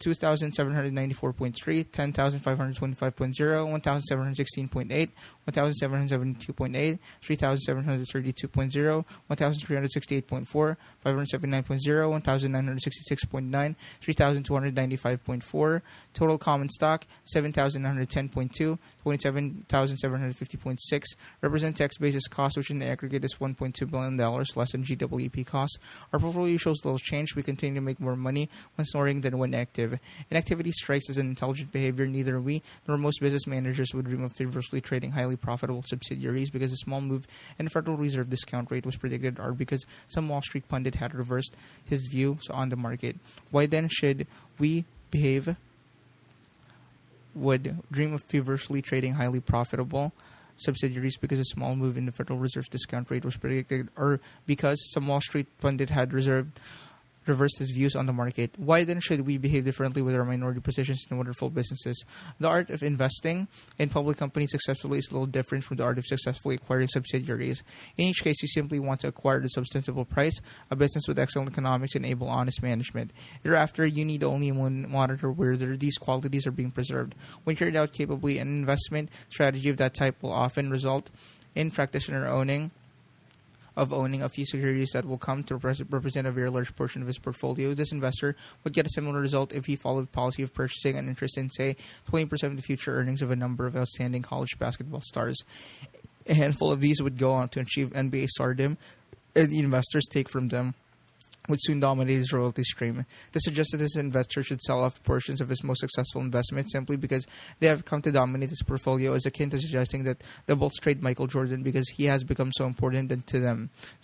2,794.3, 10,525.0, 1,716.8, 1,772.8, 3,732.0, 1,368.4, 579.0, 1,966.9, 3,295.4. Total common stock: 7,910.2, 27,750.6. Represent tax basis cost, which in the aggregate is $1.2 billion less than GEEP costs. Our portfolio shows little change. We continue to make more money when snoring than when active. Inactivity strikes as an intelligent behavior. Neither we nor most business managers would dream of feverishly trading highly profitable subsidiaries because a small move in the Federal Reserve discount rate was predicted, or because some Wall Street pundit had reversed his views on the market. Why then should we would dream of feverishly trading highly profitable subsidiaries because a small move in the Federal Reserve discount rate was predicted, or because some Wall Street pundit had reversed his views on the market? Why then should we behave differently with our minority positions in wonderful businesses? The art of investing in public companies successfully is a little different from the art of successfully acquiring subsidiaries. In each case, you simply want to acquire at a substantial price, a business with excellent economics and able honest management. Thereafter, you need only monitor whether these qualities are being preserved. When carried out capably, an investment strategy of that type will often result in practitioner owning a few securities that will come to represent a very large portion of his portfolio. This investor would get a similar result if he followed the policy of purchasing an interest in, say, 20% of the future earnings of a number of outstanding college basketball stars. A handful of these would go on to achieve NBA stardom investors take from them would soon dominate his royalty stream. This suggests that this investor should sell off portions of his most successful investments simply because they have come to dominate his portfolio, as akin to suggesting that the Bulls trade Michael Jordan because he has become so important to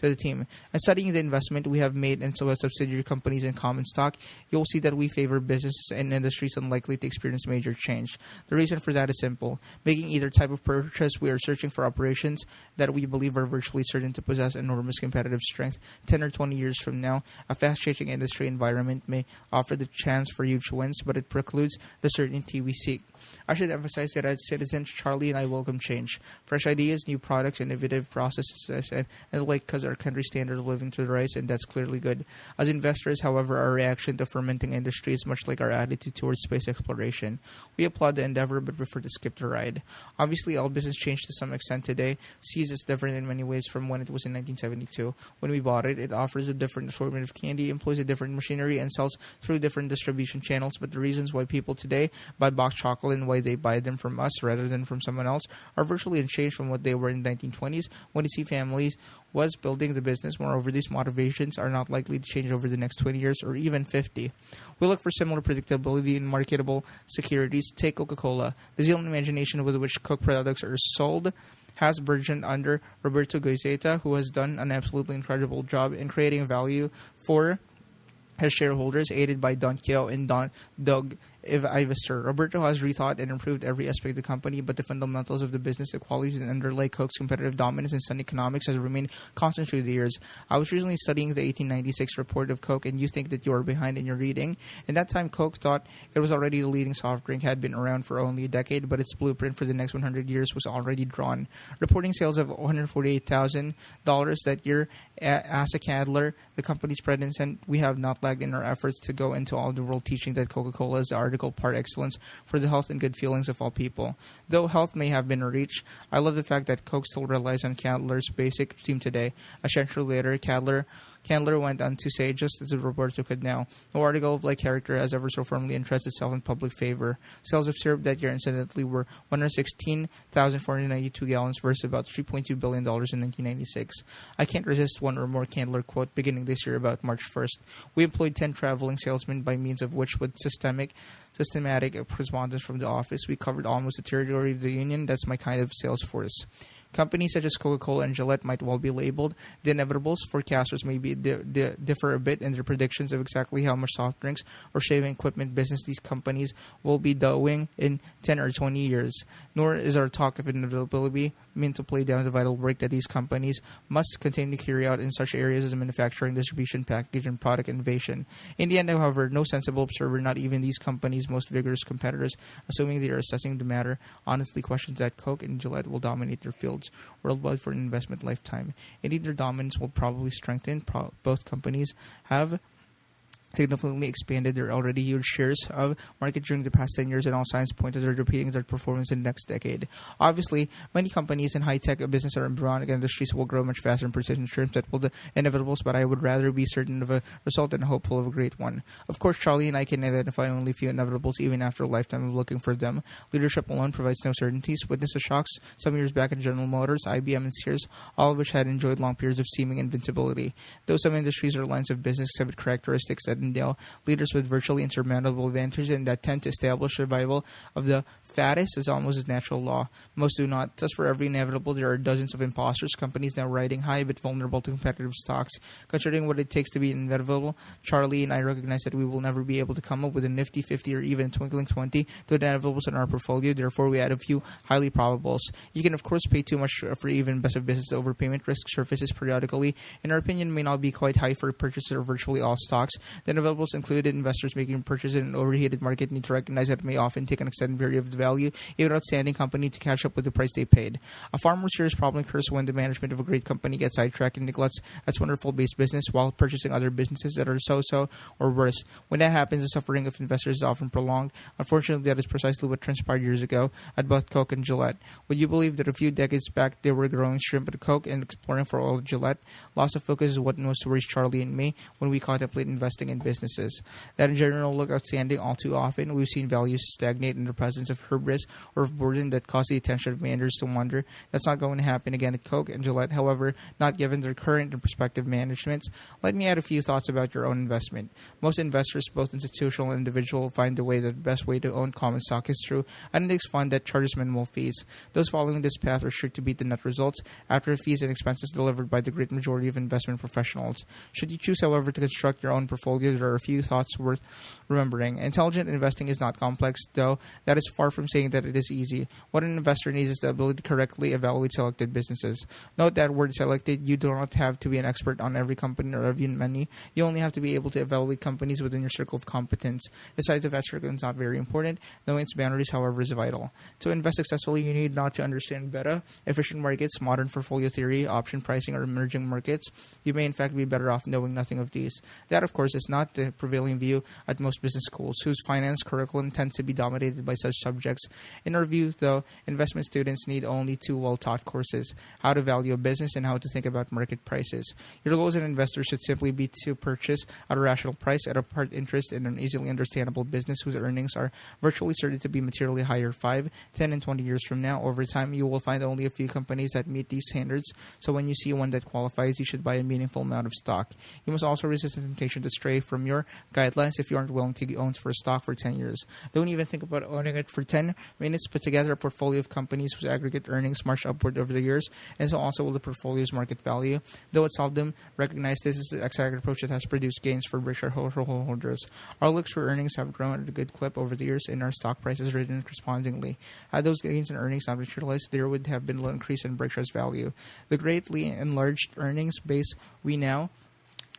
the team. And studying the investment we have made into subsidiary companies and common stock, you'll see that we favor businesses and industries unlikely to experience major change. The reason for that is simple. Making either type of purchase, we are searching for operations that we believe are virtually certain to possess enormous competitive strength 10 or 20 years from now. A fast-changing industry environment may offer the chance for huge wins, but it precludes the certainty we seek. I should emphasize that as citizens, Charlie and I welcome change. Fresh ideas, new products, innovative processes, and the like, because our country's standard of living to rise, and that's clearly good. As investors, however, our reaction to fermenting industry is much like our attitude towards space exploration. We applaud the endeavor, but prefer to skip the ride. Obviously, all business changed to some extent today. Seas is different in many ways from when it was in 1972. When we bought it, it offers a different assortment of candy, employs a different machinery, and sells through different distribution channels. But the reasons why people today buy box chocolate and why they buy them from us rather than from someone else are virtually unchanged from what they were in the 1920s when the Sea families was building the business. Moreover, these motivations are not likely to change over the next 20 years or even 50. We look for similar predictability in marketable securities. Take Coca-Cola. The zeal and imagination with which Coke products are sold has burgeoned under Roberto Goizeta, who has done an absolutely incredible job in creating value for his shareholders, aided by Don Kyo and Doug Ivester. Roberto has rethought and improved every aspect of the company, but the fundamentals of the business, the qualities that underlie Coke's competitive dominance in Sun economics, has remained constant through the years. I was recently studying the 1896 report of Coke, and you think that you are behind in your reading. In that time, Coke thought it was already the leading soft drink, had been around for only a decade, but its blueprint for the next 100 years was already drawn. Reporting sales of $148,000 that year, Asa Cadler, the company's president, we have not lagged in our efforts to go into all the world teaching that Coca-Cola is the article part excellence for the health and good feelings of all people. Though health may have been a reach, I love the fact that Coke still relies on Cadler's basic team today. A century later, Candler went on to say, just as Roberto could now, no article of like character has ever so firmly entrenched itself in public favor. Sales of syrup that year, incidentally, were 116,492 gallons versus about $3.2 billion in 1996. I can't resist one or more Candler quote beginning this year about March 1st. We employed 10 traveling salesmen by means of which, with systematic correspondence from the office, we covered almost the territory of the Union. That's my kind of sales force. Companies such as Coca-Cola and Gillette might well be labeled the inevitables. Forecasters may differ a bit in their predictions of exactly how much soft drinks or shaving equipment business these companies will be doing in 10 or 20 years. Nor is our talk of inevitability meant to play down the vital work that these companies must continue to carry out in such areas as manufacturing, distribution, package, and product innovation. In the end, however, no sensible observer, not even these companies' most vigorous competitors, assuming they are assessing the matter, honestly questions that Coke and Gillette will dominate their fields worldwide for an investment lifetime. Indeed, their dominance will probably strengthen. Both companies have significantly expanded their already huge shares of market during the past 10 years, and all signs point to their repeating their performance in the next decade. Obviously, many companies in high-tech business or embryonic industries will grow much faster in precision terms that will the inevitables, but I would rather be certain of a result than hopeful of a great one. Of course, Charlie and I can identify only a few inevitables even after a lifetime of looking for them. Leadership alone provides no certainties. Witness the shocks some years back in General Motors, IBM, and Sears, all of which had enjoyed long periods of seeming invincibility. Though some industries or lines of business exhibit characteristics that endow leaders with virtually insurmountable advantages and that tend to establish survival of the fattest is almost a natural law. Most do not. Thus, for every inevitable, there are dozens of imposters, companies now riding high but vulnerable to competitive stocks. Considering what it takes to be inevitable, Charlie and I recognize that we will never be able to come up with a nifty 50 or even a twinkling 20 to the inevitables in our portfolio. Therefore, we add a few highly probables. You can, of course, pay too much for even best of business overpayment. Risk surfaces periodically. In our opinion, may not be quite high for purchases of virtually all stocks. The inevitables included investors making purchases in an overheated market need to recognize that it may often take an extended period of value, even outstanding company, to catch up with the price they paid. A far more serious problem occurs when the management of a great company gets sidetracked and neglects its wonderful base business while purchasing other businesses that are so-so or worse. When that happens, the suffering of investors is often prolonged. Unfortunately, that is precisely what transpired years ago at both Coke and Gillette. Would you believe that a few decades back they were growing shrimp at Coke and exploring for oil at Gillette? Loss of focus is what most worries Charlie and me when we contemplate investing in businesses that in general look outstanding. All too often, we've seen values stagnate in the presence of hubris or of boredom that caused the attention of managers to wander. That's not going to happen again at Coke and Gillette, however, not given their current and prospective managements. Let me add a few thoughts about your own investment. Most investors, both institutional and individual, find the way that the best way to own common stock is through an index fund that charges minimal fees. Those following this path are sure to beat the net results after fees and expenses delivered by the great majority of investment professionals. Should you choose, however, to construct your own portfolio, there are a few thoughts worth remembering. Intelligent investing is not complex, though that is far from saying that it is easy. What an investor needs is the ability to correctly evaluate selected businesses. Note that word selected, you do not have to be an expert on every company or every many. You only have to be able to evaluate companies within your circle of competence. The size of that circle is not very important. Knowing its boundaries, however, is vital. To invest successfully, you need not to understand beta, efficient markets, modern portfolio theory, option pricing, or emerging markets. You may in fact be better off knowing nothing of these. That, of course, is not the prevailing view at most business schools, whose finance curriculum tends to be dominated by such subjects. In our view, though, investment students need only two well-taught courses: how to value a business and how to think about market prices. Your goal as an investor should simply be to purchase at a rational price at a part interest in an easily understandable business whose earnings are virtually certain to be materially higher 5, 10, and 20 years from now. Over time, you will find only a few companies that meet these standards, so when you see one that qualifies, you should buy a meaningful amount of stock. You must also resist the temptation to stray from your guidelines if you aren't willing to own for a stock for 10 years. Don't even think about owning it for 10 minutes. Put together a portfolio of companies whose aggregate earnings march upward over the years, and so also will the portfolio's market value. Though it's seldom recognized, this is the exact approach that has produced gains for Berkshire Holders. Our looks for earnings have grown at a good clip over the years, and our stock price has risen correspondingly. Had those gains in earnings not materialized, there would have been little increase in Berkshire's value. The greatly enlarged earnings base we now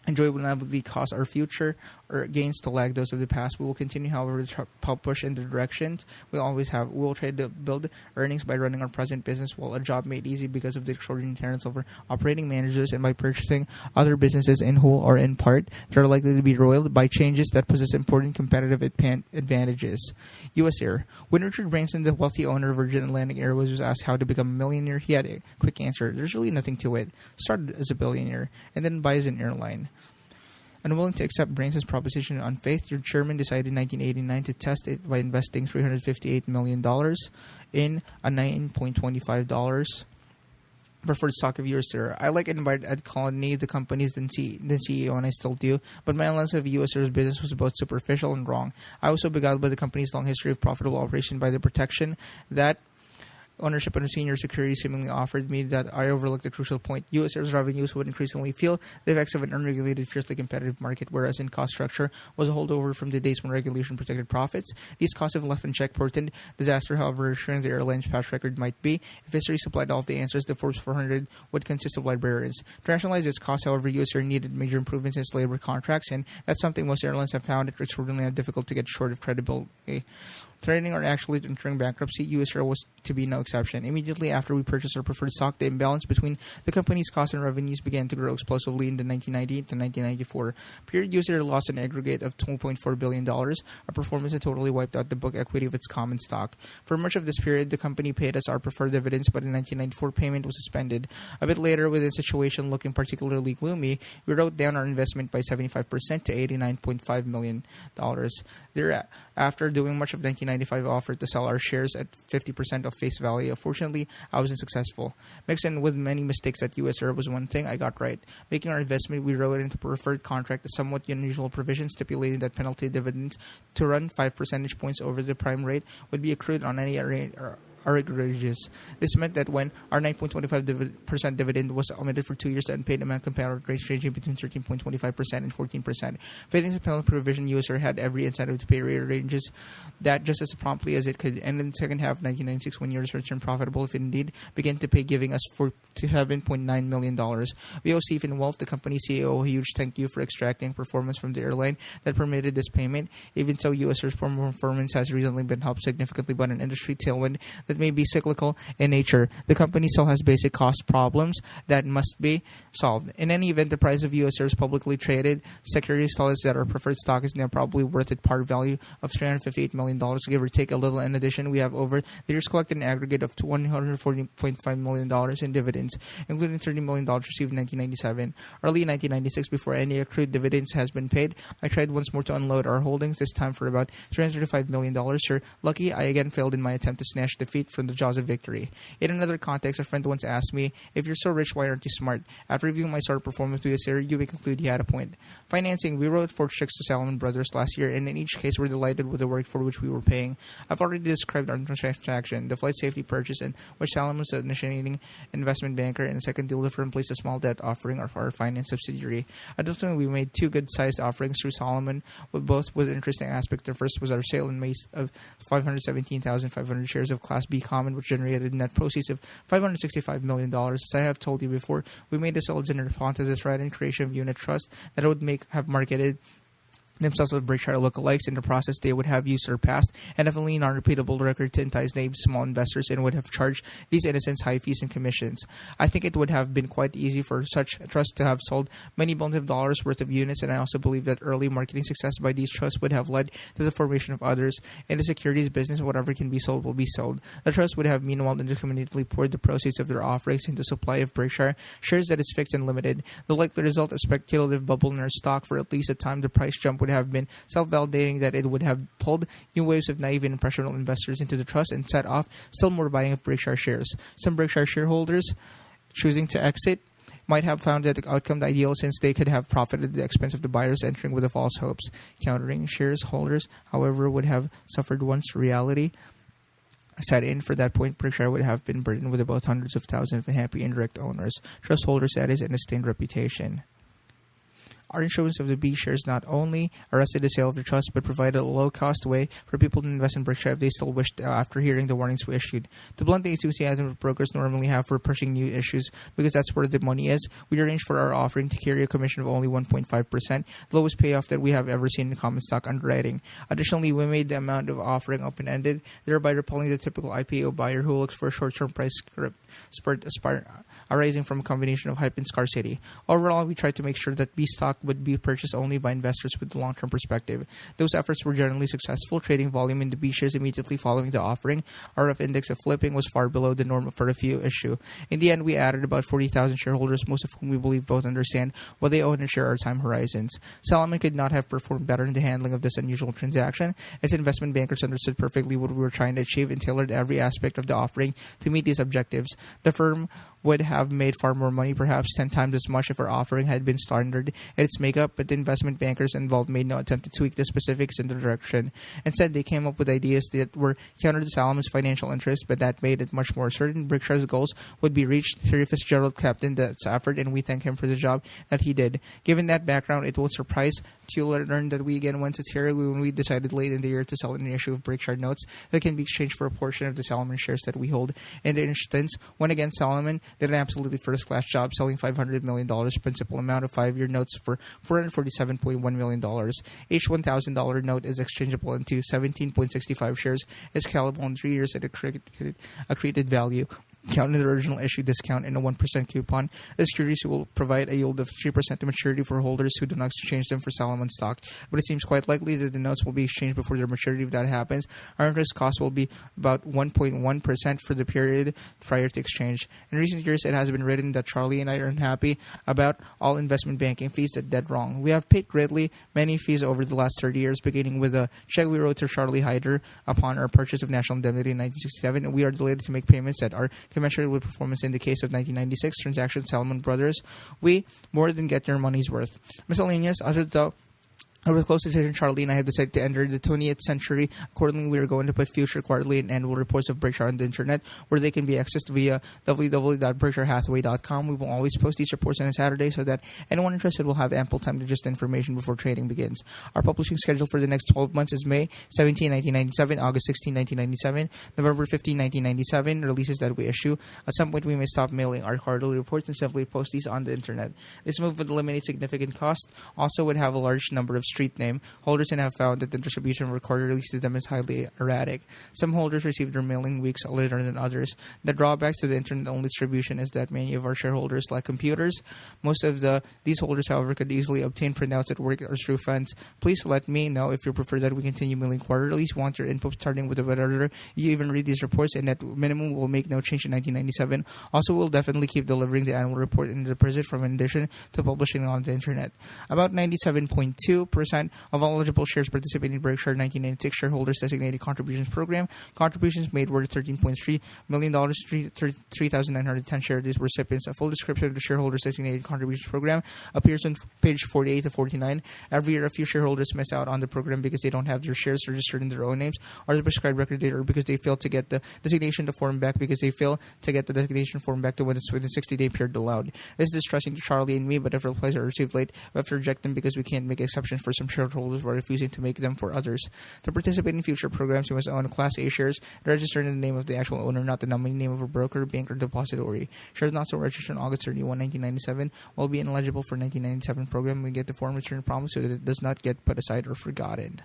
enjoy will inevitably cause our future or gains to lag those of the past. We will continue, however, to push in the directions we always have. We will try to build earnings by running our present business while a job made easy because of the extraordinary talents of our operating managers, and by purchasing other businesses in whole or in part that are likely to be roiled by changes that possess important competitive advantages. U.S. Air. When Richard Branson, the wealthy owner of Virgin Atlantic Airways, was asked how to become a millionaire, he had a quick answer: there's really nothing to it. Started as a billionaire and then buys an airline. Unwilling to accept Branson's proposition on faith, your chairman decided in 1989 to test it by investing $358 million in a $9.25 preferred stock of US Air. I like invited Ed Colony, the company's then CEO, and I still do, but my analysis of US Air's business was both superficial and wrong. I was so beguiled by the company's long history of profitable operation by the protection that ownership and senior security seemingly offered me that I overlooked the crucial point. U.S. Air's revenues would increasingly feel the effects of an unregulated, fiercely competitive market, whereas in cost structure was a holdover from the days when regulation protected profits. These costs have left unchecked portend disaster, however assuring the airline's past record might be. If history supplied all of the answers, the Forbes 400 would consist of librarians. To rationalize its costs, however, U.S. Air needed major improvements in its labor contracts, and that's something most airlines have found it extraordinarily difficult to get short of credibility. Threatening or actually entering bankruptcy, U.S. Air was to be no exception. Immediately after we purchased our preferred stock, the imbalance between the company's costs and revenues began to grow explosively in the 1990 to 1994 period. U.S. Air lost an aggregate of $2.4 billion, a performance that totally wiped out the book equity of its common stock. For much of this period, the company paid us our preferred dividends, but in 1994, payment was suspended. A bit later, with the situation looking particularly gloomy, we wrote down our investment by 75% to $89.5 million. Thereafter, doing much of 1995, offered to sell our shares at 50% of face value. Fortunately, I was unsuccessful. Mixed in with many mistakes at US Air was one thing I got right. Making our investment, we wrote into preferred contract a somewhat unusual provision stipulating that penalty dividends to run 5 percentage points over the prime rate would be accrued on any are egregious. This meant that when our 9.25% dividend was omitted for 2 years, the unpaid amount compared rates ranging between 13.25% and 14%. Failing the penalty provision, U.S. Air had every incentive to pay rate ranges that just as promptly as it could. And in the second half of 1996, when U.S. Air turned profitable, if indeed began to pay, giving us $7.9 million. We owe Stephen Wolf, the company CEO, a huge thank you for extracting performance from the airline that permitted this payment. Even so, U.S. Air's performance has recently been helped significantly by an industry tailwind that may be cyclical in nature. The company still has basic cost problems that must be solved. In any event, the price of U.S. shares publicly traded securities tell us that our preferred stock is now probably worth its par value of $358 million, give or take a little. In addition, we have over the years collected an aggregate of $140.5 million in dividends, including $30 million received in 1997. Early in 1996, before any accrued dividends has been paid, I tried once more to unload our holdings, this time for about $335 million. Sure, lucky I again failed in my attempt to snatch defeat from the jaws of victory. In another context, a friend once asked me, if you're so rich, why aren't you smart? After reviewing my sort of performance with this year, you may conclude he had a point. Financing, we wrote 4 checks to Salomon Brothers last year, and in each case we're delighted with the work for which we were paying. I've already described our transaction, the flight safety purchase, in which Salomon was the initiating investment banker, and a second deal the firm placed a small debt offering of our finance subsidiary. Additionally, we made 2 good-sized offerings through Salomon, both with interesting aspects. The first was our sale in May of 517,500 shares of Class B common, which generated net proceeds of $565 million. As I have told you before, we made the sales in response to the threatened creation of unit trust that would have marketed themselves as Berkshire lookalikes. In the process, they would have used surpassed and definitely non-repeatable record to entice naive small investors and would have charged these innocents high fees and commissions. I think it would have been quite easy for such trusts to have sold many billions of dollars worth of units, and I also believe that early marketing success by these trusts would have led to the formation of others. In the securities business, whatever can be sold will be sold. The trust would have meanwhile indiscriminately poured the proceeds of their offerings into supply of Berkshire shares that is fixed and limited. The likely result, a speculative bubble in our stock for at least a time. The price jump would have been self-validating that it would have pulled new waves of naive and impressionable investors into the trust and set off still more buying of Berkshire shares. Some Berkshire shareholders choosing to exit might have found that outcome ideal, since they could have profited at the expense of the buyers entering with the false hopes. Countering shareholders, however, would have suffered once reality set in. For that point, Berkshire would have been burdened with about hundreds of thousands of unhappy indirect owners, trust holders that is, and a stained reputation. Our issuance of the B shares not only arrested the sale of the trust, but provided a low-cost way for people to invest in Berkshire if they still wished after hearing the warnings we issued. To blunt the enthusiasm brokers normally have for pushing new issues, because that's where the money is, we arranged for our offering to carry a commission of only 1.5%, the lowest payoff that we have ever seen in common stock underwriting. Additionally, we made the amount of offering open-ended, thereby repelling the typical IPO buyer who looks for a short-term price spurt arising from a combination of hype and scarcity. Overall, we tried to make sure that B stock would be purchased only by investors with a long-term perspective. Those efforts were generally successful. Trading volume in the B shares immediately following the offering, our rough index of flipping, was far below the norm for a few issue. In the end, we added about 40,000 shareholders, most of whom we believe both understand what they own and share our time horizons. Salomon could not have performed better in the handling of this unusual transaction, as investment bankers understood perfectly what we were trying to achieve and tailored every aspect of the offering to meet these objectives. The firm would have made far more money, perhaps 10 times as much, if our offering had been standard in its makeup, but the investment bankers involved made no attempt to tweak the specifics in the direction. Instead, they came up with ideas that were counter to Salomon's financial interests, but that made it much more certain Berkshire's goals would be reached. Terry Fitzgerald captained that effort, and we thank him for the job that he did. Given that background, it won't surprise to learn that we again went to Terry when we decided late in the year to sell an issue of Berkshire notes that can be exchanged for a portion of the Salomon shares that we hold. In the instance, when again Salomon did an absolutely first-class job selling $500 million principal amount of 5-year notes for $447.1 million. Each $1,000 note is exchangeable into 17.65 shares, is callable in 3 years at accreted value. Counting the original issue discount and a 1% coupon, the securities will provide a yield of 3% to maturity for holders who do not exchange them for Salomon stock. But it seems quite likely that the notes will be exchanged before their maturity. If that happens, our interest cost will be about 1.1% for the period prior to exchange. In recent years, it has been written that Charlie and I are unhappy about all investment banking fees. That's dead wrong. We have paid greatly many fees over the last 30 years, beginning with a check we wrote to Charlie Hyder upon our purchase of National Indemnity in 1967, and we are delighted to make payments that are commensurate with performance. In the case of 1996 transaction, Salomon Brothers, we more than get their money's worth. Miscellaneous, other though, over the close decision, Charlie and I have decided to enter the 20th century. Accordingly, we are going to put future quarterly and annual reports of Berkshire on the internet, where they can be accessed via www.berkshirehathaway.com. We will always post these reports on a Saturday so that anyone interested will have ample time to digest information before trading begins. Our publishing schedule for the next 12 months is May 17, 1997, August 16, 1997, November 15, 1997, releases that we issue. At some point, we may stop mailing our quarterly reports and simply post these on the internet. This move would eliminate significant cost, also would have a large number of street name. Holders have found that the distribution of quarterlies to them is highly erratic. Some holders receive their mailing weeks later than others. The drawbacks to the internet-only distribution is that many of our shareholders lack computers. Most of these holders, however, could easily obtain printouts at work or through funds. Please let me know if you prefer that we continue mailing quarterlies. Want your input starting with the editor. You even read these reports, and at minimum will make no change in 1997. Also, we'll definitely keep delivering the annual report in the present from in addition to publishing on the internet. About 97.2% of all eligible shares participating in Berkshire 1996 Shareholders Designated Contributions Program. Contributions made were $13.3 million. 3,910 share these recipients. A full description of the Shareholders Designated Contributions Program appears on page 48 to 49. Every year, a few shareholders miss out on the program because they don't have their shares registered in their own names or the prescribed record date, or because they fail to get the designation to form back because they fail to get the designation form back to when it's within 60-day period allowed. This is distressing to Charlie and me, but if replies are received late, we have to reject them because we can't make exceptions for some shareholders while refusing to make them for others. To participate in future programs, you must own Class A shares registered in the name of the actual owner, not the nominee name of a broker, bank, or depository. Shares not so registered on August 31, 1997 will be ineligible for 1997 program. We get the form return promised so that it does not get put aside or forgotten.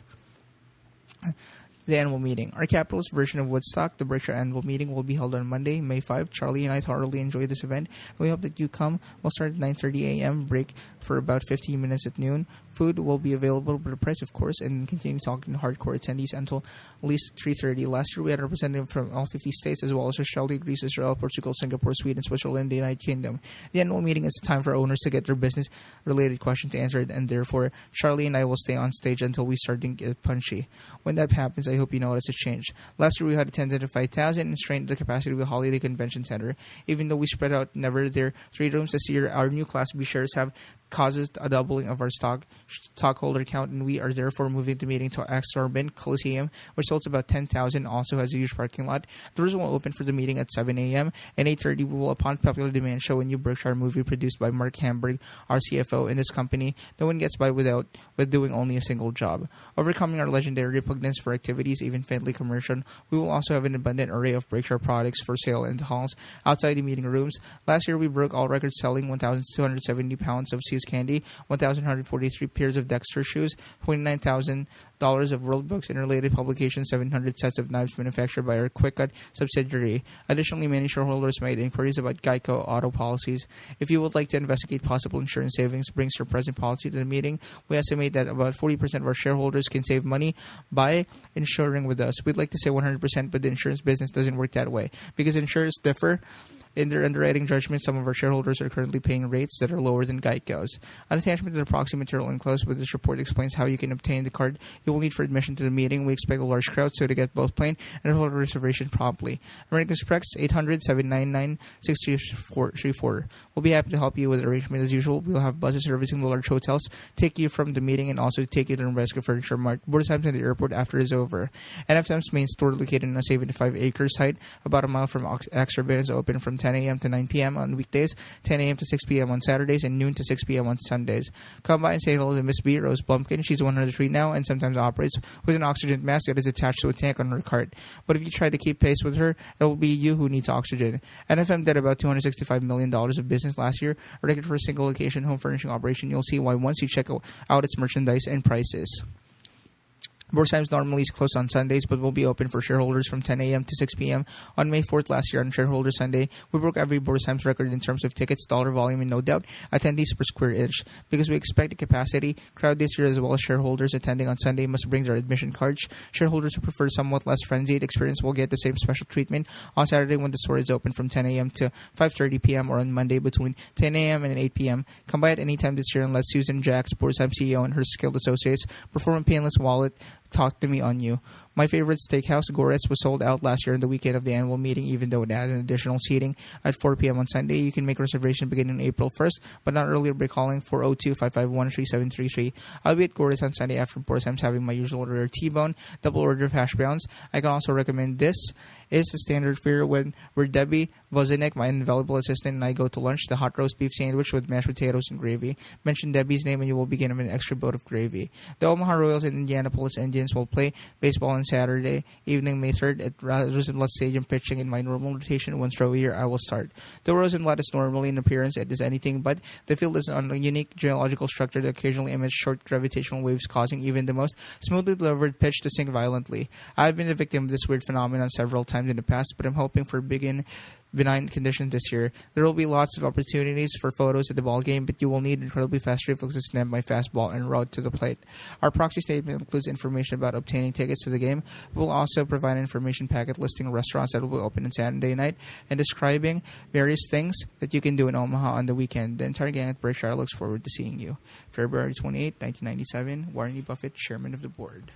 The annual meeting. Our capitalist version of Woodstock, the Berkshire annual meeting, will be held on Monday, May 5. Charlie and I thoroughly enjoyed this event. We hope that you come. We'll start at 9:30 a.m., break for about 15 minutes at noon. Food will be available for the price, of course, and continue talking to hardcore attendees until at least 3:30. Last year, we had a representative from all 50 states, as well as Australia, Greece, Israel, Portugal, Singapore, Sweden, Switzerland, and the United Kingdom. The annual meeting is a time for owners to get their business-related questions answered, and therefore, Charlie and I will stay on stage until we start to get punchy. When that happens, I hope you notice a change. Last year, we had attendance of 5,000 and strained the capacity of the Holiday Convention Center. Even though we spread out never their 3 rooms this year, our new Class B shares have causes a doubling of our stockholder count, and we are therefore moving the meeting to Exorbitant Coliseum, which holds about 10,000, also has a huge parking lot. The doors will open for the meeting at 7 a.m. and 8:30 we will, upon popular demand, show a new Berkshire movie produced by Mark Hamburg, our CFO. In this company, no one gets by with doing only a single job. Overcoming our legendary repugnance for activities, even faintly commercial, we will also have an abundant array of Berkshire products for sale in the halls outside the meeting rooms. Last year, we broke all records selling 1,270 pounds of Sears candy, 1,143 pairs of Dexter shoes, $29,000 of World Books and related publications, 700 sets of knives manufactured by our Quick Cut subsidiary. Additionally, many shareholders made inquiries about Geico auto policies. If you would like to investigate possible insurance savings, bring your present policy to the meeting. We estimate that about 40% of our shareholders can save money by insuring with us. We'd like to say 100%, but the insurance business doesn't work that way because insurers differ in their underwriting judgment. Some of our shareholders are currently paying rates that are lower than Geico's. An attachment to the proxy material enclosed with this report explains how you can obtain the card you will need for admission to the meeting. We expect a large crowd, so to get both plane and a hotel reservation promptly. American Express 800-799-6334. We'll be happy to help you with the arrangement as usual. We'll have buses servicing the large hotels, take you from the meeting, and also take you to the Nebraska Furniture Mart, Bordersheim, to the airport after it's over. NFM's main store, located on a 75-acre site about a mile from Exorbitant, is open from 10 a.m. to 9 p.m. on weekdays, 10 a.m. to 6 p.m. on Saturdays, and noon to 6 p.m. on Sundays. Come by and say hello to Miss B, Rose Blumpkin. She's 103 now and sometimes operates with an oxygen mask that is attached to a tank on her cart. But if you try to keep pace with her, it will be you who needs oxygen. NFM did about $265 million of business last year, a record for a single location home furnishing operation. You'll see why once you check out its merchandise and prices. Borsheims normally is closed on Sundays, but will be open for shareholders from 10 a.m. to 6 p.m. On May 4th last year on Shareholder Sunday, we broke every Borsheims record in terms of tickets, dollar volume, and no doubt, attendees per square inch. Because we expect the capacity crowd this year as well as shareholders attending on Sunday must bring their admission cards. Shareholders who prefer somewhat less frenzied experience will get the same special treatment on Saturday when the store is open from 10 a.m. to 5:30 p.m. or on Monday between 10 a.m. and 8 p.m. Come by at any time this year and let Susan Jacks, Borsheims CEO, and her skilled associates perform a painless wallet talk to me on you. My favorite steakhouse, Goretz, was sold out last year on the weekend of the annual meeting, even though it had an additional seating at 4 p.m. on Sunday. You can make reservation beginning April 1st, but not earlier by calling 402-551-3733. I'll be at Goretz on Sunday after Borsheims, having my usual order of T-bone, double order of hash browns. I can also recommend this is the standard fare where Debbie Vozinek, my invaluable assistant, and I go to lunch, the hot roast beef sandwich with mashed potatoes and gravy. Mention Debbie's name and you will be given an extra boat of gravy. The Omaha Royals and Indianapolis Indians will play baseball on on Saturday, evening May 3rd at Rosenblatt Stadium, pitching in my normal rotation. Once throw year, I will start. Though Rosenblatt is normally in appearance, it is anything but. The field is on a unique geological structure that occasionally emits short gravitational waves, causing even the most smoothly delivered pitch to sink violently. I have been the victim of this weird phenomenon several times in the past, but I'm hoping for benign conditions this year. There will be lots of opportunities for photos at the ball game, but you will need incredibly fast reflexes to snap my fastball en route to the plate. Our proxy statement includes information about obtaining tickets to the game. We will also provide an information packet listing restaurants that will be open on Saturday night and describing various things that you can do in Omaha on the weekend. The entire gang at Berkshire looks forward to seeing you. February 28, 1997, Warren E. Buffett, Chairman of the Board.